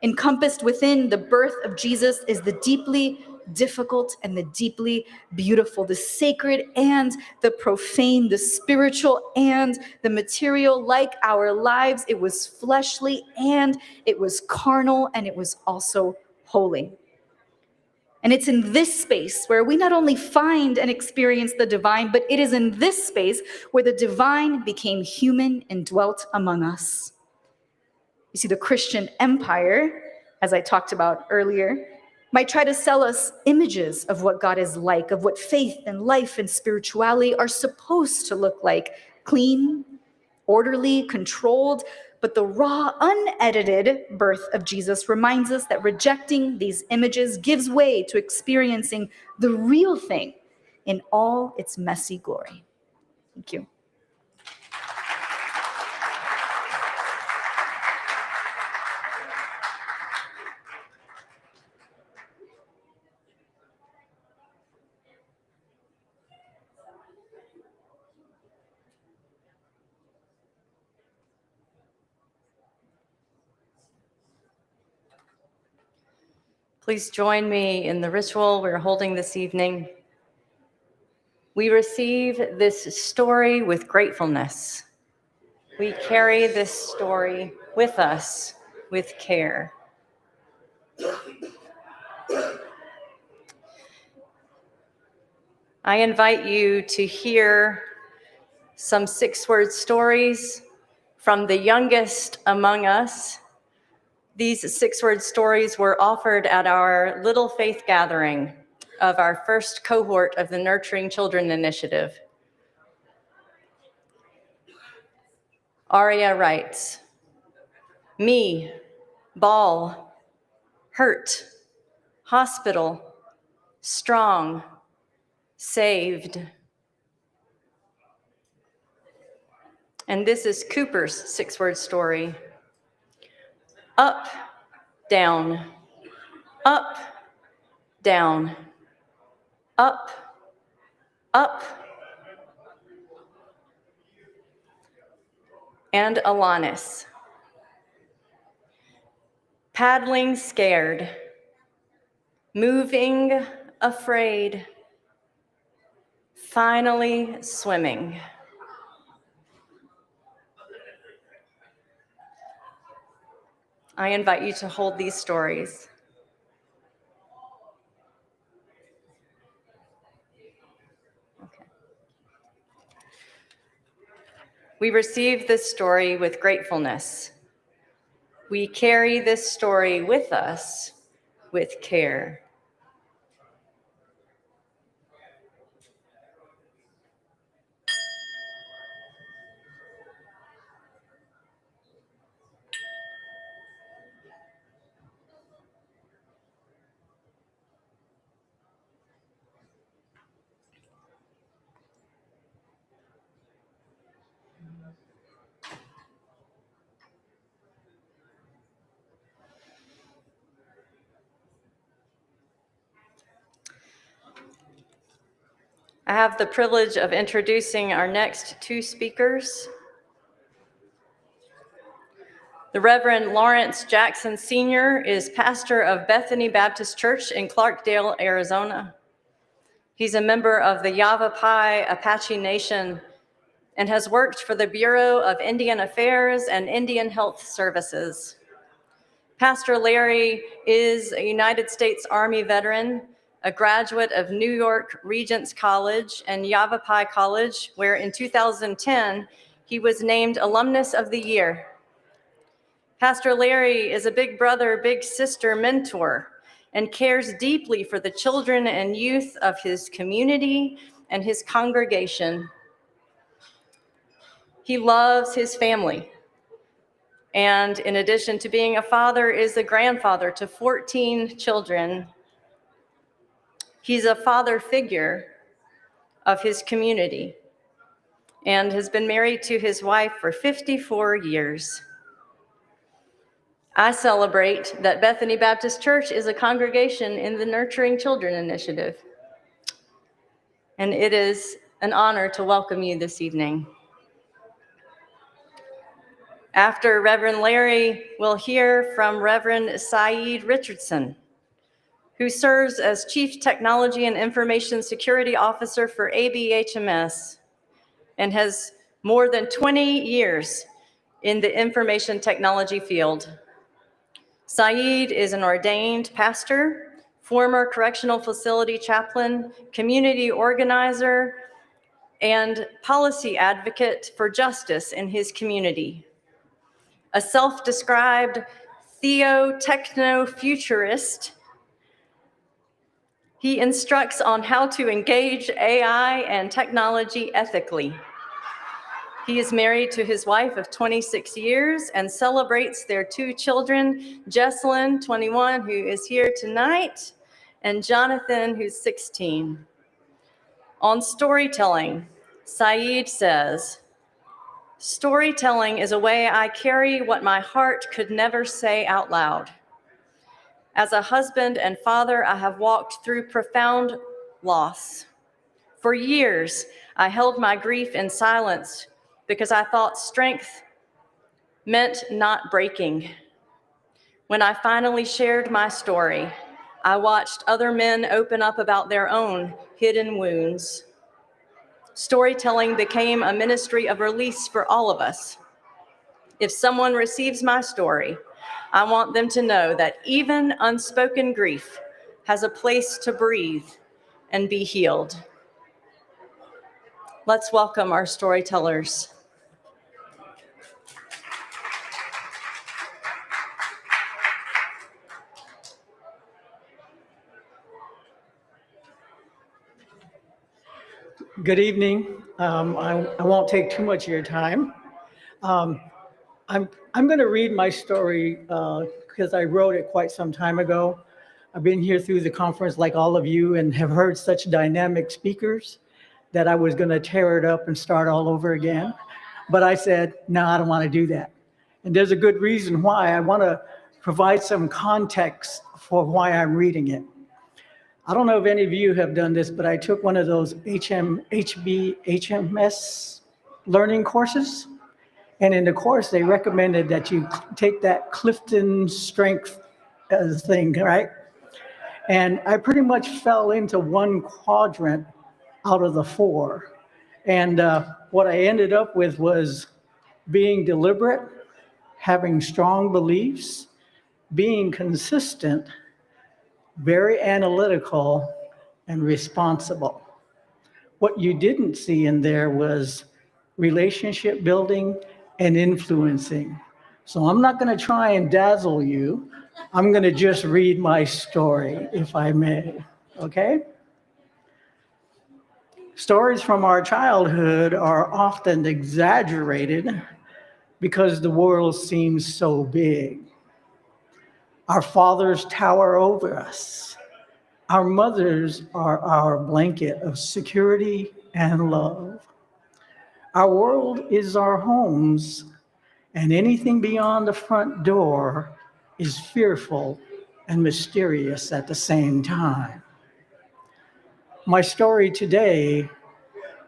Encompassed within the birth of Jesus is the deeply difficult and the deeply beautiful, the sacred and the profane, the spiritual and the material. Like our lives, it was fleshly and it was carnal and it was also holy. And it's in this space where we not only find and experience the divine, but it is in this space where the divine became human and dwelt among us. You see, the Christian empire, as I talked about earlier, might try to sell us images of what God is like, of what faith and life and spirituality are supposed to look like: clean, orderly, controlled. But the raw, unedited birth of Jesus reminds us that rejecting these images gives way to experiencing the real thing in all its messy glory. Thank you. Please join me in the ritual we're holding this evening. We receive this story with gratefulness. We carry this story with us with care. I invite you to hear some 6-word stories from the youngest among us. These 6-word stories were offered at our Little Faith gathering of our first cohort of the Nurturing Children Initiative. Aria writes, "Me, ball, hurt, hospital, strong, saved." And this is Cooper's 6-word story. Up, down, up, down, up, up. And Alanis. Paddling scared, moving afraid, finally swimming. I invite you to hold these stories. Okay. We receive this story with gratefulness. We carry this story with us with care. I have the privilege of introducing our next two speakers. The Reverend Lawrence Jackson Sr. is pastor of Bethany Baptist Church in Clarkdale, Arizona. He's a member of the Yavapai Apache Nation and has worked for the Bureau of Indian Affairs and Indian Health Services. Pastor Larry is a United States Army veteran, a graduate of New York Regents College and Yavapai College, where in 2010, he was named Alumnus of the Year. Pastor Larry is a big brother, big sister mentor and cares deeply for the children and youth of his community and his congregation. He loves his family. And in addition to being a father, is a grandfather to 14 children. He's a father figure of his community and has been married to his wife for 54 years. I celebrate that Bethany Baptist Church is a congregation in the Nurturing Children Initiative. And it is an honor to welcome you this evening. After Reverend Larry, we'll hear from Reverend Saeed Richardson, who serves as Chief Technology and Information Security Officer for ABHMS and has more than 20 years in the information technology field. Saeed is an ordained pastor, former correctional facility chaplain, community organizer, and policy advocate for justice in his community. A self-described theo-techno-futurist, he instructs on how to engage AI and technology ethically. He is married to his wife of 26 years and celebrates their two children, Jesselyn, 21, who is here tonight, and Jonathan, who's 16. On storytelling, Saeed says, "Storytelling is a way I carry what my heart could never say out loud. As a husband and father, I have walked through profound loss. For years, I held my grief in silence because I thought strength meant not breaking. When I finally shared my story, I watched other men open up about their own hidden wounds. Storytelling became a ministry of release for all of us. If someone receives my story, I want them to know that even unspoken grief has a place to breathe and be healed." Let's welcome our storytellers. Good evening. I won't take too much of your time. I'm going to read my story because I wrote it quite some time ago. I've been here through the conference like all of you and have heard such dynamic speakers that I was going to tear it up and start all over again. But I said, no, I don't want to do that. And there's a good reason why. I want to provide some context for why I'm reading it. I don't know if any of you have done this, but I took one of those HMS learning courses. And in the course, they recommended that you take that Clifton Strength thing, right? And I pretty much fell into one quadrant out of the four. And what I ended up with was being deliberate, having strong beliefs, being consistent, very analytical, and responsible. What you didn't see in there was relationship building, and influencing. So I'm not going to try and dazzle you. I'm going to just read my story, if I may, okay? Stories from our childhood are often exaggerated because the world seems so big. Our fathers tower over us. Our mothers are our blanket of security and love. Our world is our homes, and anything beyond the front door is fearful and mysterious at the same time. My story today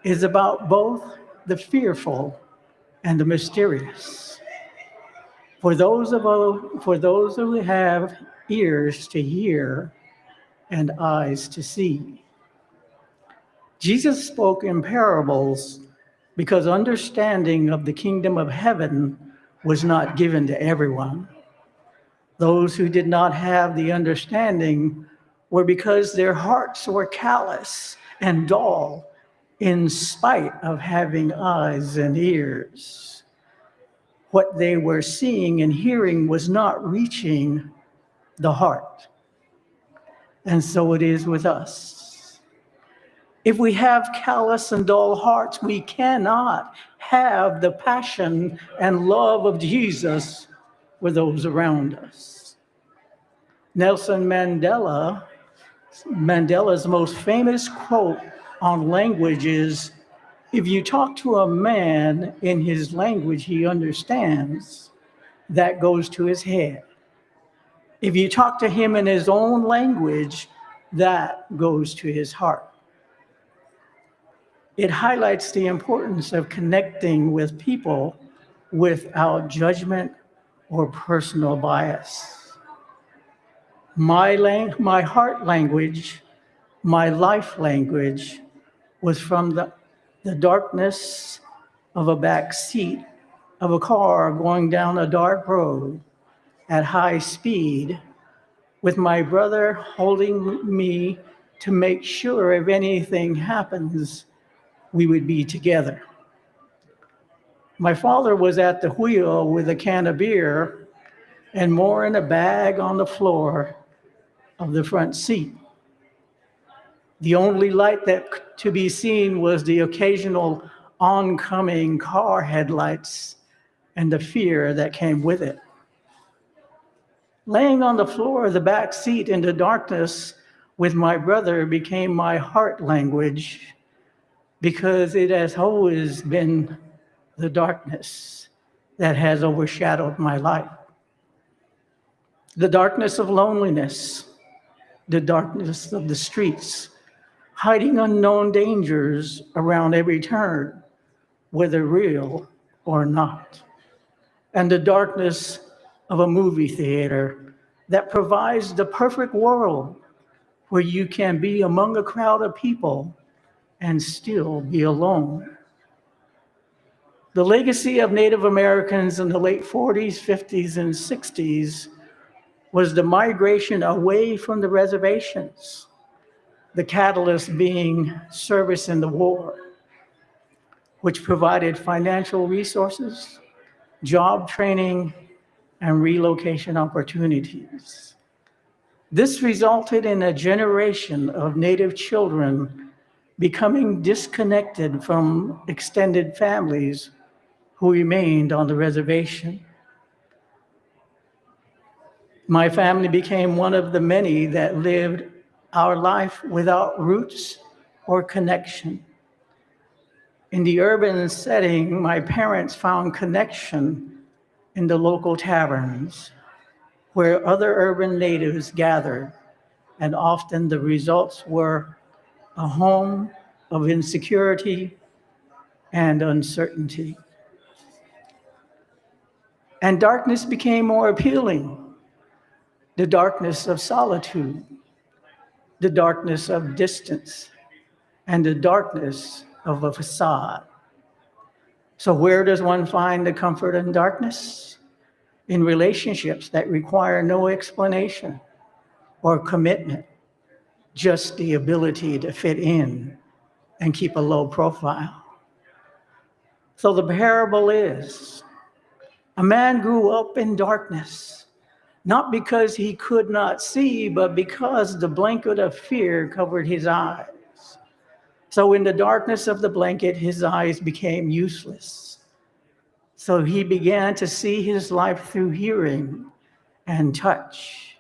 is about both the fearful and the mysterious. For those who have ears to hear and eyes to see. Jesus spoke in parables because understanding of the kingdom of heaven was not given to everyone. Those who did not have the understanding were because their hearts were callous and dull in spite of having eyes and ears. What they were seeing and hearing was not reaching the heart. And so it is with us. If we have callous and dull hearts, we cannot have the passion and love of Jesus with those around us. Nelson Mandela's most famous quote on language is, "If you talk to a man in his language he understands, that goes to his head. If you talk to him in his own language, that goes to his heart." It highlights the importance of connecting with people without judgment or personal bias. My heart language, my life language was from the darkness of a back seat of a car going down a dark road at high speed with my brother holding me to make sure if anything happens, we would be together. My father was at the wheel with a can of beer and more in a bag on the floor of the front seat. The only light that to be seen was the occasional oncoming car headlights and the fear that came with it. Laying on the floor of the back seat in the darkness with my brother became my heart language because it has always been the darkness that has overshadowed my life. The darkness of loneliness, the darkness of the streets, hiding unknown dangers around every turn, whether real or not, and the darkness of a movie theater that provides the perfect world where you can be among a crowd of people and still be alone. The legacy of Native Americans in the late 40s, 50s, and 60s was the migration away from the reservations, the catalyst being service in the war, which provided financial resources, job training, and relocation opportunities. This resulted in a generation of Native children becoming disconnected from extended families who remained on the reservation. My family became one of the many that lived our life without roots or connection. In the urban setting, my parents found connection in the local taverns where other urban natives gathered, and often the results were a home of insecurity and uncertainty. And darkness became more appealing, the darkness of solitude, the darkness of distance, and the darkness of a facade. So where does one find the comfort in darkness? In relationships that require no explanation or commitment, just the ability to fit in and keep a low profile. So the parable is, a man grew up in darkness, not because he could not see, but because the blanket of fear covered his eyes. So in the darkness of the blanket, his eyes became useless. So he began to see his life through hearing and touch.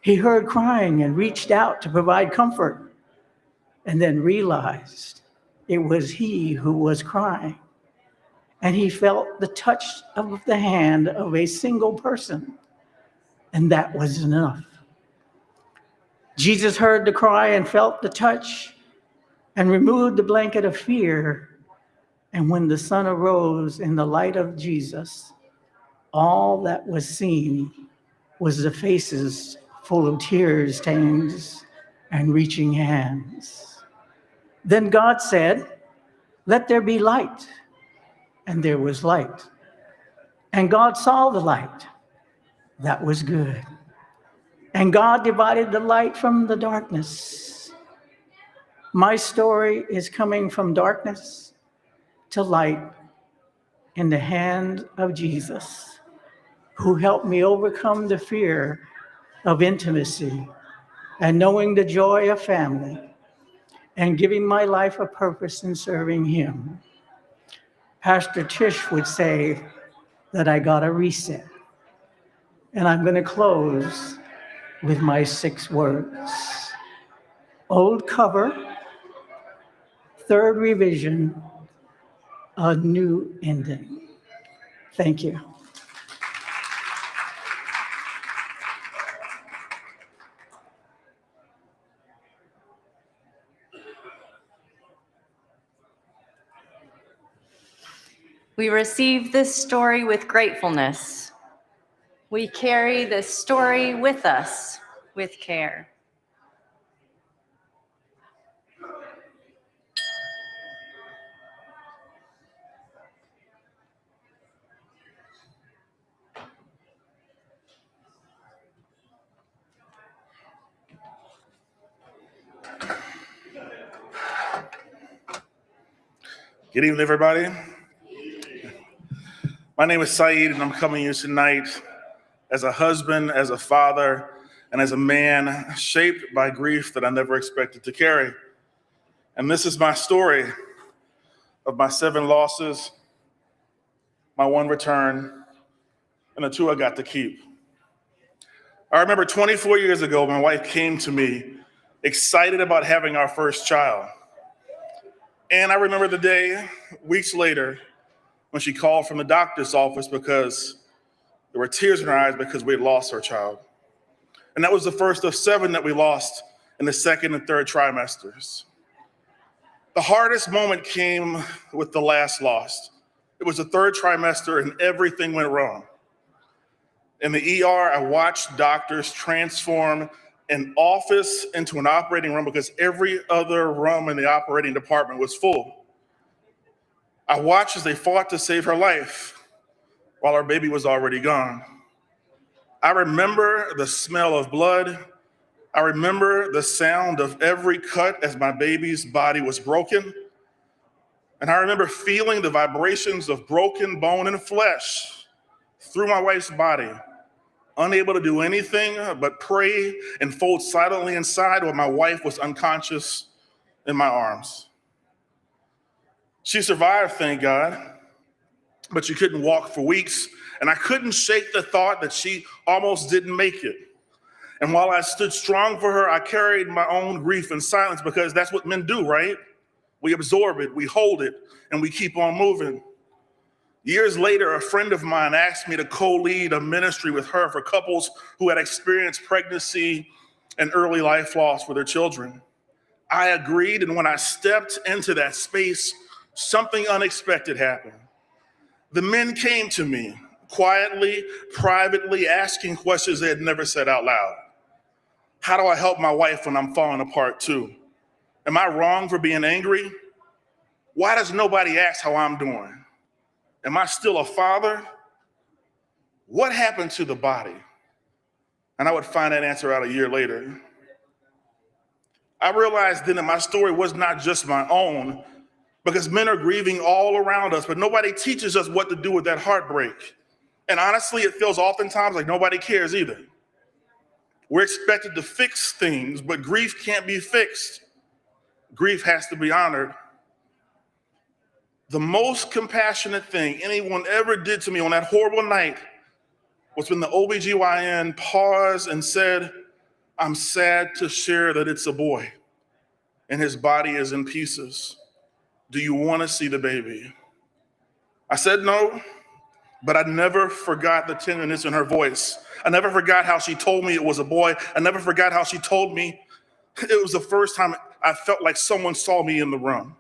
He heard crying and reached out to provide comfort, and then realized it was he who was crying. And he felt the touch of the hand of a single person, and that was enough. Jesus heard the cry and felt the touch and removed the blanket of fear. And when the sun arose in the light of Jesus, all that was seen was the faces full of tears stains and reaching hands. Then God said, "Let there be light." And there was light. And God saw the light. That was good. And God divided the light from the darkness. My story is coming from darkness to light in the hand of Jesus, who helped me overcome the fear of intimacy and knowing the joy of family and giving my life a purpose in serving him. Pastor Tish would say that I got a reset. And I'm going to close with my 6 words. Old cover, third revision, a new ending. Thank you. We receive this story with gratefulness. We carry this story with us with care. Good evening, everybody. My name is Saeed, and I'm coming to you tonight as a husband, as a father, and as a man shaped by grief that I never expected to carry. And this is my story of my 7 losses, my 1 return, and the 2 I got to keep. I remember 24 years ago, my wife came to me excited about having our first child. And I remember the day, weeks later, when she called from the doctor's office because there were tears in her eyes because we had lost our child. And that was the first of 7 that we lost in the 2nd and 3rd trimesters. The hardest moment came with the last loss. It was the 3rd trimester and everything went wrong. In the ER, I watched doctors transform an office into an operating room because every other room in the operating department was full. I watched as they fought to save her life while our baby was already gone. I remember the smell of blood. I remember the sound of every cut as my baby's body was broken. And I remember feeling the vibrations of broken bone and flesh through my wife's body, unable to do anything but pray and fold silently inside while my wife was unconscious in my arms. She survived, thank God, but she couldn't walk for weeks, and I couldn't shake the thought that she almost didn't make it. And while I stood strong for her, I carried my own grief in silence because that's what men do, right? We absorb it, we hold it, and we keep on moving. Years later, a friend of mine asked me to co-lead a ministry with her for couples who had experienced pregnancy and early life loss with their children. I agreed, and when I stepped into that space, something unexpected happened. The men came to me quietly, privately, asking questions they had never said out loud. How do I help my wife when I'm falling apart too? Am I wrong for being angry? Why does nobody ask how I'm doing? Am I still a father? What happened to the body? And I would find that answer out a year later. I realized then that my story was not just my own, because men are grieving all around us, but nobody teaches us what to do with that heartbreak. And honestly, it feels oftentimes like nobody cares either. We're expected to fix things, but grief can't be fixed. Grief has to be honored. The most compassionate thing anyone ever did to me on that horrible night was when the OBGYN paused and said, "I'm sad to share that it's a boy and his body is in pieces. Do you want to see the baby?" I said no, but I never forgot the tenderness in her voice. I never forgot how she told me it was a boy. I never forgot how she told me it was the first time I felt like someone saw me in the room.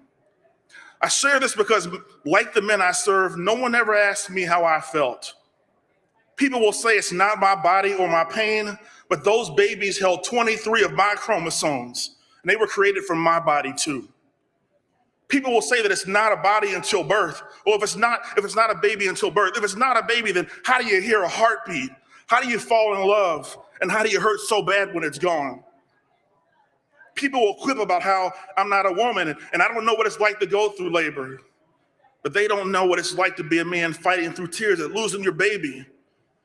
I share this because, like the men I serve, no one ever asked me how I felt. People will say it's not my body or my pain, but those babies held 23 of my chromosomes, and they were created from my body too. People will say that it's not a body until birth. Well, if it's not a baby until birth, if it's not a baby, then how do you hear a heartbeat? How do you fall in love? And how do you hurt so bad when it's gone? People will quip about how I'm not a woman and I don't know what it's like to go through labor, but they don't know what it's like to be a man fighting through tears at losing your baby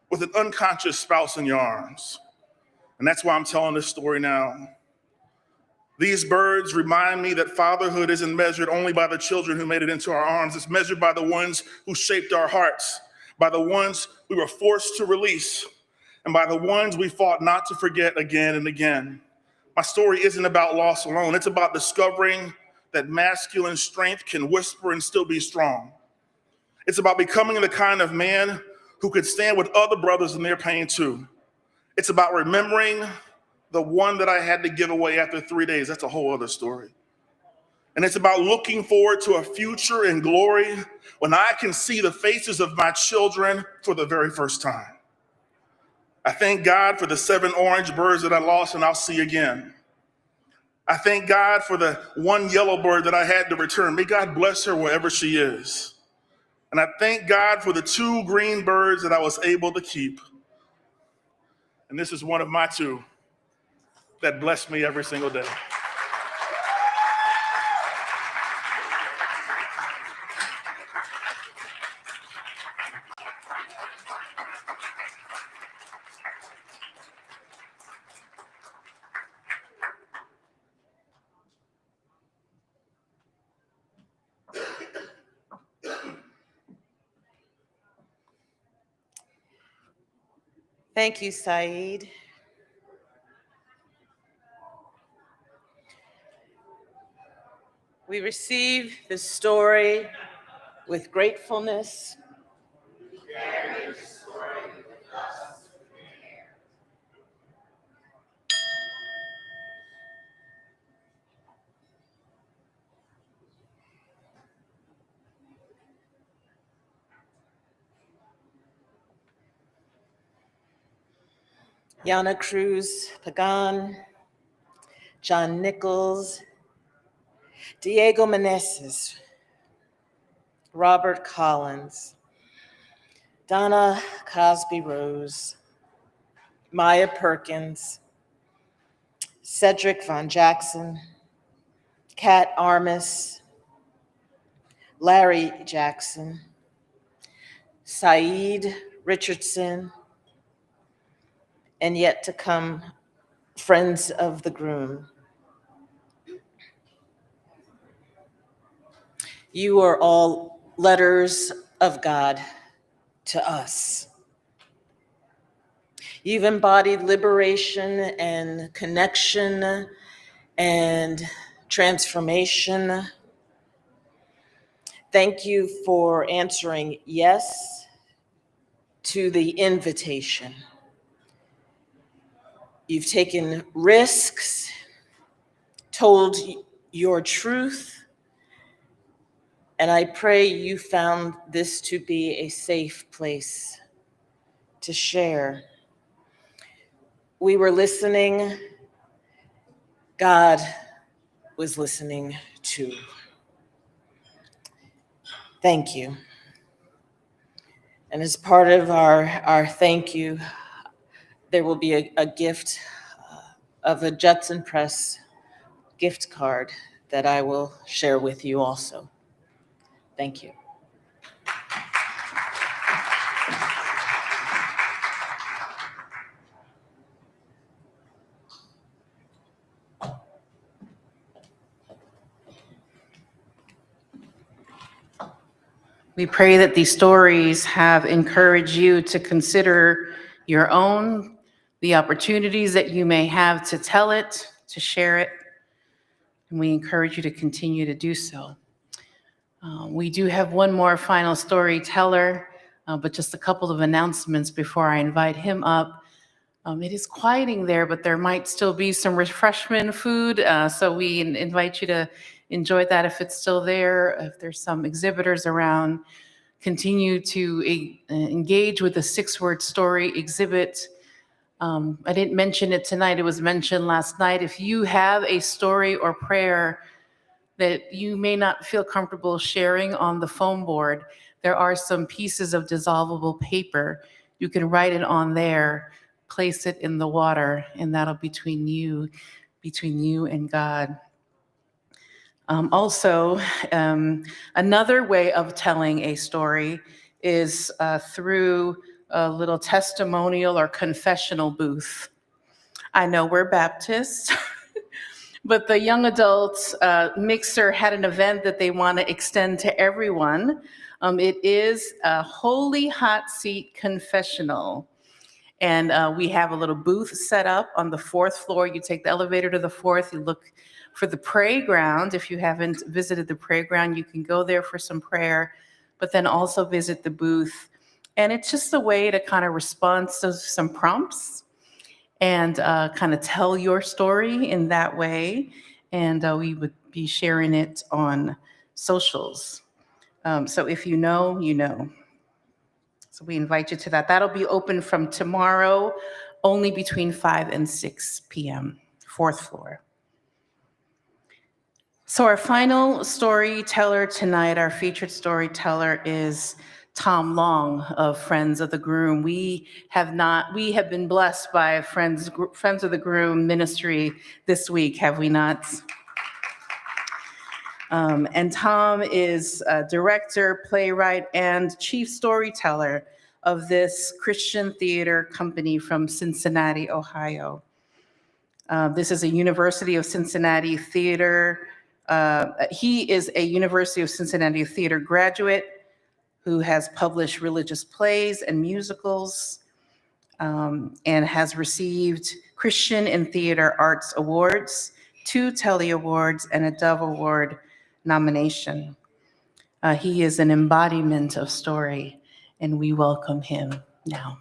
with an unconscious spouse in your arms. And that's why I'm telling this story now. These birds remind me that fatherhood isn't measured only by the children who made it into our arms. It's measured by the ones who shaped our hearts, by the ones we were forced to release, and by the ones we fought not to forget again and again. My story isn't about loss alone. It's about discovering that masculine strength can whisper and still be strong. It's about becoming the kind of man who could stand with other brothers in their pain too. It's about remembering the one that I had to give away after 3 days. That's a whole other story. And it's about looking forward to a future in glory when I can see the faces of my children for the very first time. I thank God for the 7 orange birds that I lost and I'll see again. I thank God for the 1 yellow bird that I had to return. May God bless her wherever she is. And I thank God for the 2 green birds that I was able to keep. And this is one of my 2 that bless me every single day. Thank you, Saeed. We receive this story with gratefulness. Yana Cruz Pagan, John Nichols, Diego Meneses, Robert Collins, Donna Cosby Rose, Maya Perkins, Cedric Von Jackson, Kat Armis, Larry Jackson, Saeed Richardson, and yet to come, friends of the groom. You are all letters of God to us. You've embodied liberation and connection and transformation. Thank you for answering yes to the invitation. You've taken risks, told your truth, and I pray you found this to be a safe place to share. We were listening. God was listening too. Thank you. And as part of our thank you, there will be a gift of a Judson Press gift card that I will share with you also. Thank you. We pray that these stories have encouraged you to consider your own, the opportunities that you may have to tell it, to share it, and we encourage you to continue to do so. We do have one more final storyteller, but just a couple of announcements before I invite him up. It is quieting there, but there might still be some refreshment food, so we invite you to enjoy that if it's still there. If there's some exhibitors around, continue to engage with the 6-word story exhibit. I didn't mention it tonight, it was mentioned last night. If you have a story or prayer that you may not feel comfortable sharing on the foam board, there are some pieces of dissolvable paper. You can write it on there, place it in the water, and that'll be between you and God. Also, another way of telling a story is through a little testimonial or confessional booth. I know we're Baptists, but the young adults mixer had an event that they want to extend to everyone. It is a Holy Hot Seat Confessional. And we have a little booth set up on the 4th floor. You take the elevator to the 4th, you look for the prayer ground. If you haven't visited the prayer ground, you can go there for some prayer, but then also visit the booth. And it's just a way to kind of respond to some prompts and kind of tell your story in that way. And we would be sharing it on socials. So if you know, you know. So we invite you to that. That'll be open from tomorrow, only between 5 and 6 p.m., 4th floor. So our final storyteller tonight, our featured storyteller, is Tom Long of Friends of the Groom. We have been blessed by Friends of the Groom ministry this week, have we not? And Tom is a director, playwright, and chief storyteller of this Christian theater company from Cincinnati, Ohio. This is a University of Cincinnati theater. He is a University of Cincinnati theater graduate who has published religious plays and musicals, and has received Christian and Theater Arts Awards, 2 Telly Awards, and a Dove Award nomination. He is an embodiment of story, and we welcome him now.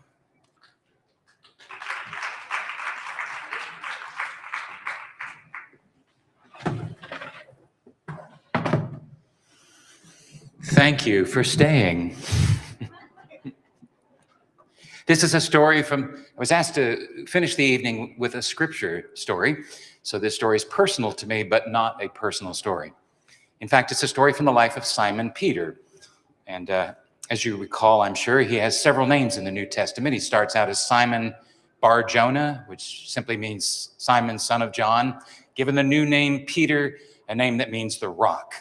Thank you for staying. This is a story I was asked to finish the evening with a scripture story. So this story is personal to me, but not a personal story. In fact, it's a story from the life of Simon Peter. And as you recall, I'm sure, he has several names in the New Testament. He starts out as Simon Bar Jonah, which simply means Simon, son of John, given the new name Peter, a name that means the rock.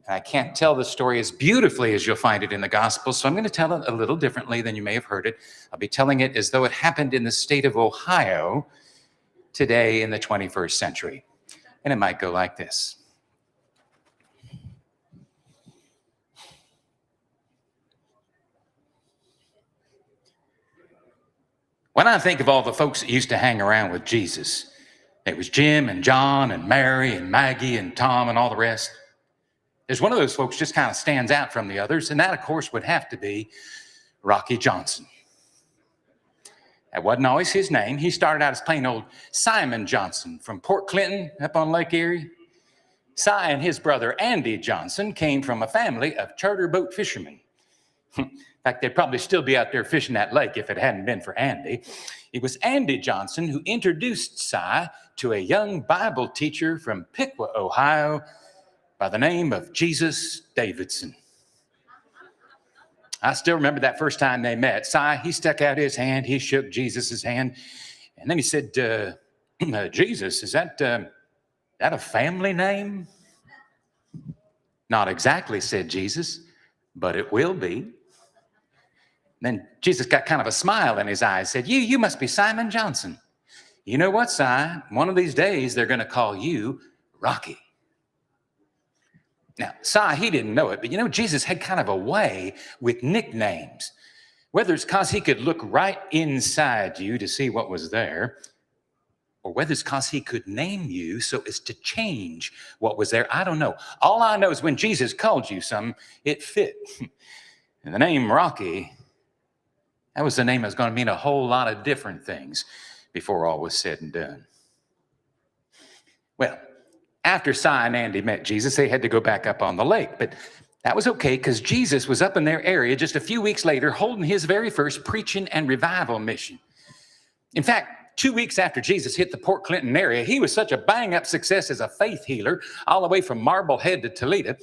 I can't tell the story as beautifully as you'll find it in the Gospels, so I'm going to tell it a little differently than you may have heard it. I'll be telling it as though it happened in the state of Ohio today in the 21st century. And it might go like this. When I think of all the folks that used to hang around with Jesus, it was Jim and John and Mary and Maggie and Tom and all the rest. There's one of those folks just kind of stands out from the others, and that, of course, would have to be Rocky Johnson. That wasn't always his name. He started out as plain old Simon Johnson from Port Clinton up on Lake Erie. Si and his brother Andy Johnson came from a family of charter boat fishermen. In fact, they'd probably still be out there fishing that lake if it hadn't been for Andy. It was Andy Johnson who introduced Si to a young Bible teacher from Piqua, Ohio, by the name of Jesus Davidson. I still remember that first time they met. Si, he stuck out his hand, he shook Jesus's hand, and then he said, Jesus, is that a family name? Not exactly, said Jesus, but it will be. Then Jesus got kind of a smile in his eyes, said, you must be Simon Johnson. You know what, Si? One of these days, they're going to call you Rocky. Now, Si, he didn't know it, but Jesus had kind of a way with nicknames. Whether it's because he could look right inside you to see what was there, or whether it's because he could name you so as to change what was there, I don't know. All I know is when Jesus called you something, it fit. And the name Rocky, that was the name that was going to mean a whole lot of different things before all was said and done. Well, after Si and Andy met Jesus, they had to go back up on the lake, but that was okay because Jesus was up in their area just a few weeks later holding his very first preaching and revival mission. In fact, 2 weeks after Jesus hit the Port Clinton area, he was such a bang-up success as a faith healer all the way from Marblehead to Toledo,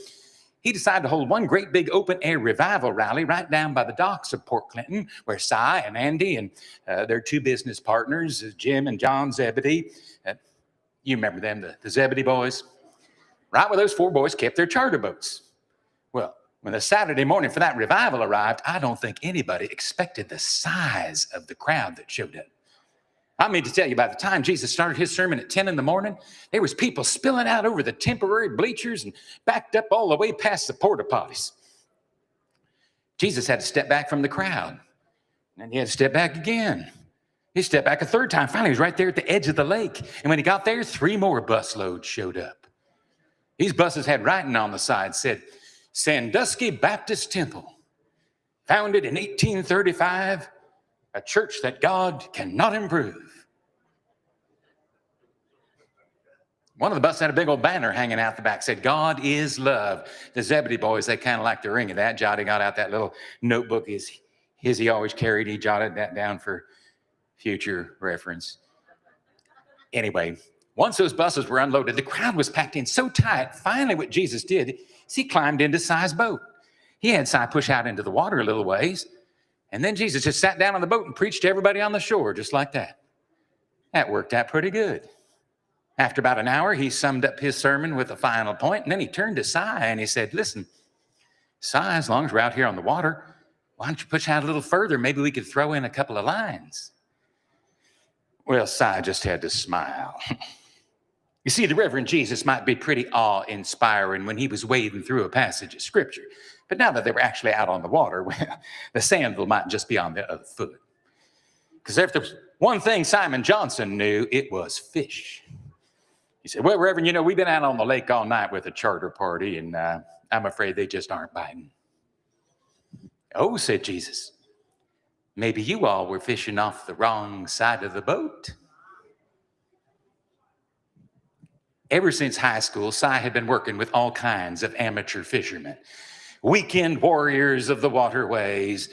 he decided to hold one great big open-air revival rally right down by the docks of Port Clinton, where Si and Andy and their two business partners, Jim and John Zebedee, you remember them, the Zebedee boys, right where those four boys kept their charter boats. Well, when the Saturday morning for that revival arrived, I don't think anybody expected the size of the crowd that showed up. I mean to tell you, by the time Jesus started his sermon at 10 in the morning, there was people spilling out over the temporary bleachers and backed up all the way past the porta potties. Jesus had to step back from the crowd. And he had to step back again. He stepped back a third time. Finally, he was right there at the edge of the lake. And when he got there, 3 more busloads showed up. These buses had writing on the side, said, Sandusky Baptist Temple, founded in 1835, a church that God cannot improve. One of the buses had a big old banner hanging out the back, said, God is love. The Zebedee boys, they kind of liked the ring of that. Jotty got out that little notebook he always carried. He jotted that down for future reference. Anyway, once those buses were unloaded, the crowd was packed in so tight, finally what Jesus did is he climbed into Si's boat. He had Si push out into the water a little ways, and then Jesus just sat down on the boat and preached to everybody on the shore just like that. That worked out pretty good. After about an hour, he summed up his sermon with a final point, and then he turned to Si and he said, listen, Si, as long as we're out here on the water, why don't you push out a little further? Maybe we could throw in a couple of lines. Well, Si just had to smile. You see, the Reverend Jesus might be pretty awe-inspiring when he was wading through a passage of Scripture. But now that they were actually out on the water, well, the sandal might just be on the other foot. Because if there's one thing Simon Johnson knew, it was fish. He said, well, Reverend, we've been out on the lake all night with a charter party, and I'm afraid they just aren't biting. Oh, said Jesus, maybe you all were fishing off the wrong side of the boat. Ever since high school, Si had been working with all kinds of amateur fishermen, weekend warriors of the waterways,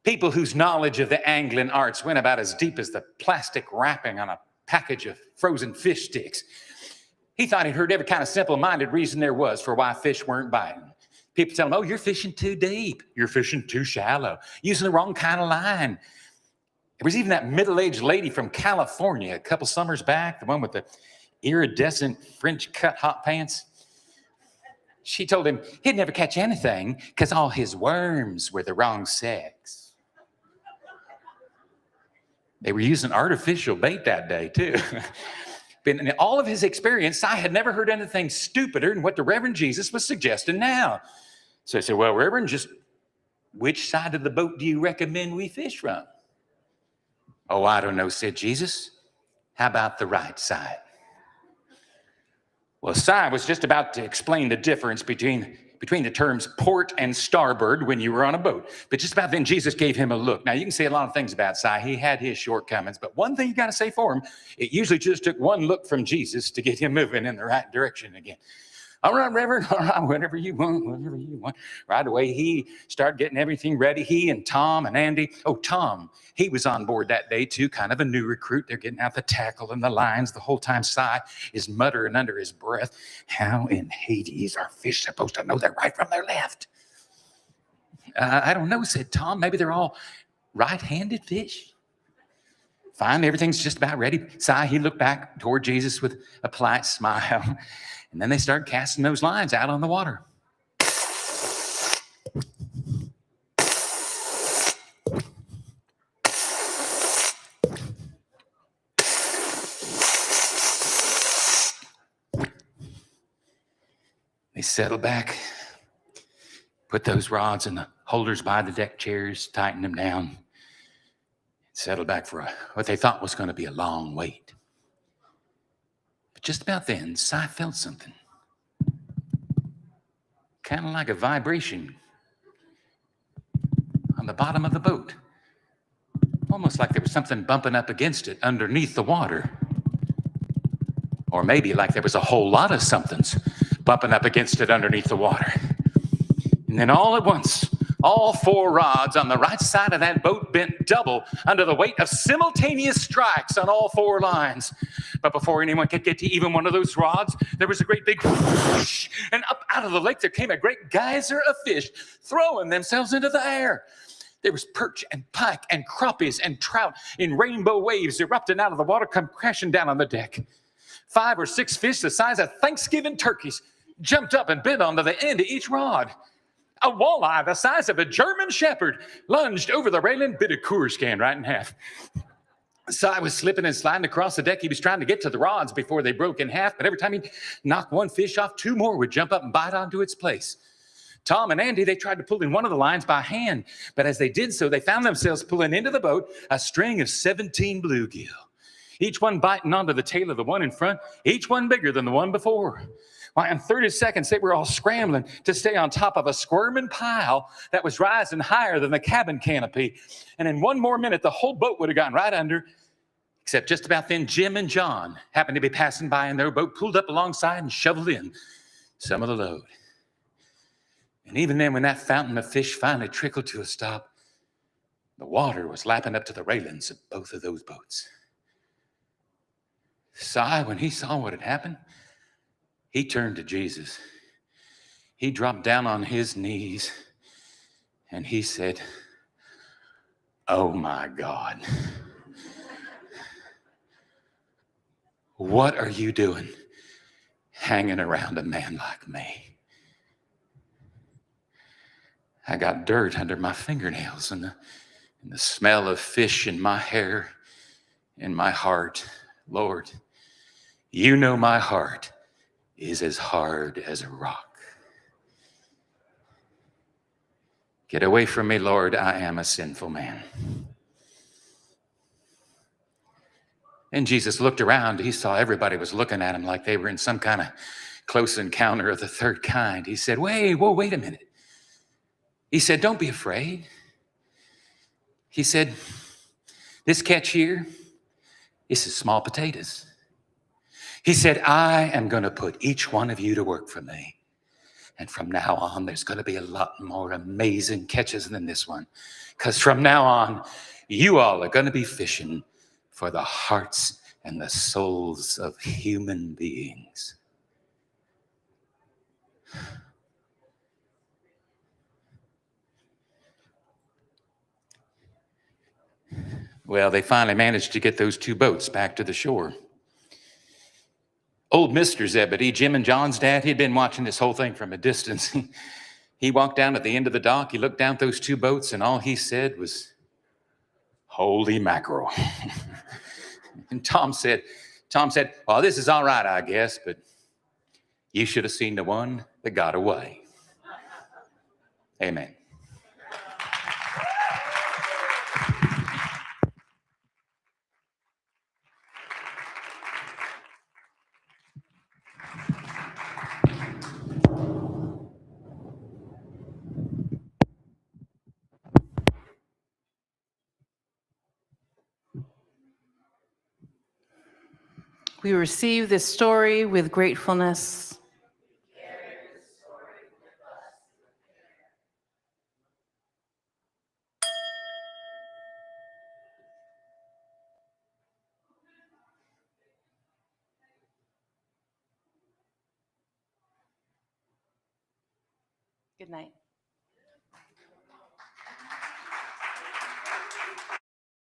people whose knowledge of the angling arts went about as deep as the plastic wrapping on a package of frozen fish sticks. He thought he'd heard every kind of simple-minded reason there was for why fish weren't biting. People tell him, oh, you're fishing too deep. You're fishing too shallow. Using the wrong kind of line. There was even that middle-aged lady from California a couple summers back, the one with the iridescent French cut hot pants. She told him he'd never catch anything because all his worms were the wrong sex. They were using artificial bait that day, too. But in all of his experience, I had never heard anything stupider than what the Reverend Jesus was suggesting now. So I said, well, Reverend, just which side of the boat do you recommend we fish from? Oh, I don't know, said Jesus. How about the right side? Well, Si was just about to explain the difference between the terms port and starboard when you were on a boat. But just about then, Jesus gave him a look. Now, you can say a lot of things about Si. He had his shortcomings. But one thing you got to say for him, it usually just took one look from Jesus to get him moving in the right direction again. All right, Reverend, all right, whatever you want. Right away, he started getting everything ready. He and Tom and Andy. Oh, Tom, he was on board that day too, kind of a new recruit. They're getting out the tackle and the lines the whole time. Si is muttering under his breath, how in Hades are fish supposed to know their right from their left? I don't know, said Tom. Maybe they're all right-handed fish. Fine, everything's just about ready. Si, he looked back toward Jesus with a polite smile. And then they started casting those lines out on the water. settled back, put those rods in the holders by the deck chairs, tightened them down, settled back for what they thought was going to be a long wait. But just about then, Si felt something, kind of like a vibration on the bottom of the boat, almost like there was something bumping up against it underneath the water. Or maybe like there was a whole lot of somethings bumping up against it underneath the water. And then all at once, all 4 rods on the right side of that boat bent double under the weight of simultaneous strikes on all 4 lines. But before anyone could get to even one of those rods, there was a great big whoosh, and up out of the lake there came a great geyser of fish throwing themselves into the air. There was perch and pike and crappies and trout in rainbow waves erupting out of the water, come crashing down on the deck. 5 or 6 fish the size of Thanksgiving turkeys jumped up and bit onto the end of each rod. A walleye the size of a German shepherd lunged over the railing, bit a Coors can right in half. Si was slipping and sliding across the deck. He was trying to get to the rods before they broke in half, but every time he'd knock one fish off, 2 more would jump up and bite onto its place. Tom and Andy, they tried to pull in one of the lines by hand, but as they did so, they found themselves pulling into the boat a string of 17 bluegill, each one biting onto the tail of the one in front, each one bigger than the one before. Why, in 30 seconds, they were all scrambling to stay on top of a squirming pile that was rising higher than the cabin canopy. And in 1 more minute, the whole boat would have gone right under, except just about then, Jim and John happened to be passing by in their boat, pulled up alongside and shoveled in some of the load. And even then, when that fountain of fish finally trickled to a stop, the water was lapping up to the railings of both of those boats. Si, when he saw what had happened, he turned to Jesus. He dropped down on his knees and he said, "Oh my God, what are you doing hanging around a man like me? I got dirt under my fingernails and the smell of fish in my hair, in my heart. Lord, you know my heart is as hard as a rock. Get away from me, Lord, I am a sinful man." And Jesus looked around. He saw everybody was looking at him like they were in some kind of close encounter of the third kind. He said, wait a minute. He said, "Don't be afraid." He said, "This catch here, this is small potatoes." He said, "I am going to put each one of you to work for me. And from now on, there's going to be a lot more amazing catches than this one. Because from now on, you all are going to be fishing for the hearts and the souls of human beings." Well, they finally managed to get those 2 boats back to the shore. Old Mr. Zebedee, Jim and John's dad, he'd been watching this whole thing from a distance. He walked down at the end of the dock, he looked down at those 2 boats, and all he said was, "Holy mackerel." And Tom said, "Well, this is all right, I guess, but you should have seen the one that got away." Amen. We receive this story with gratefulness. Good night.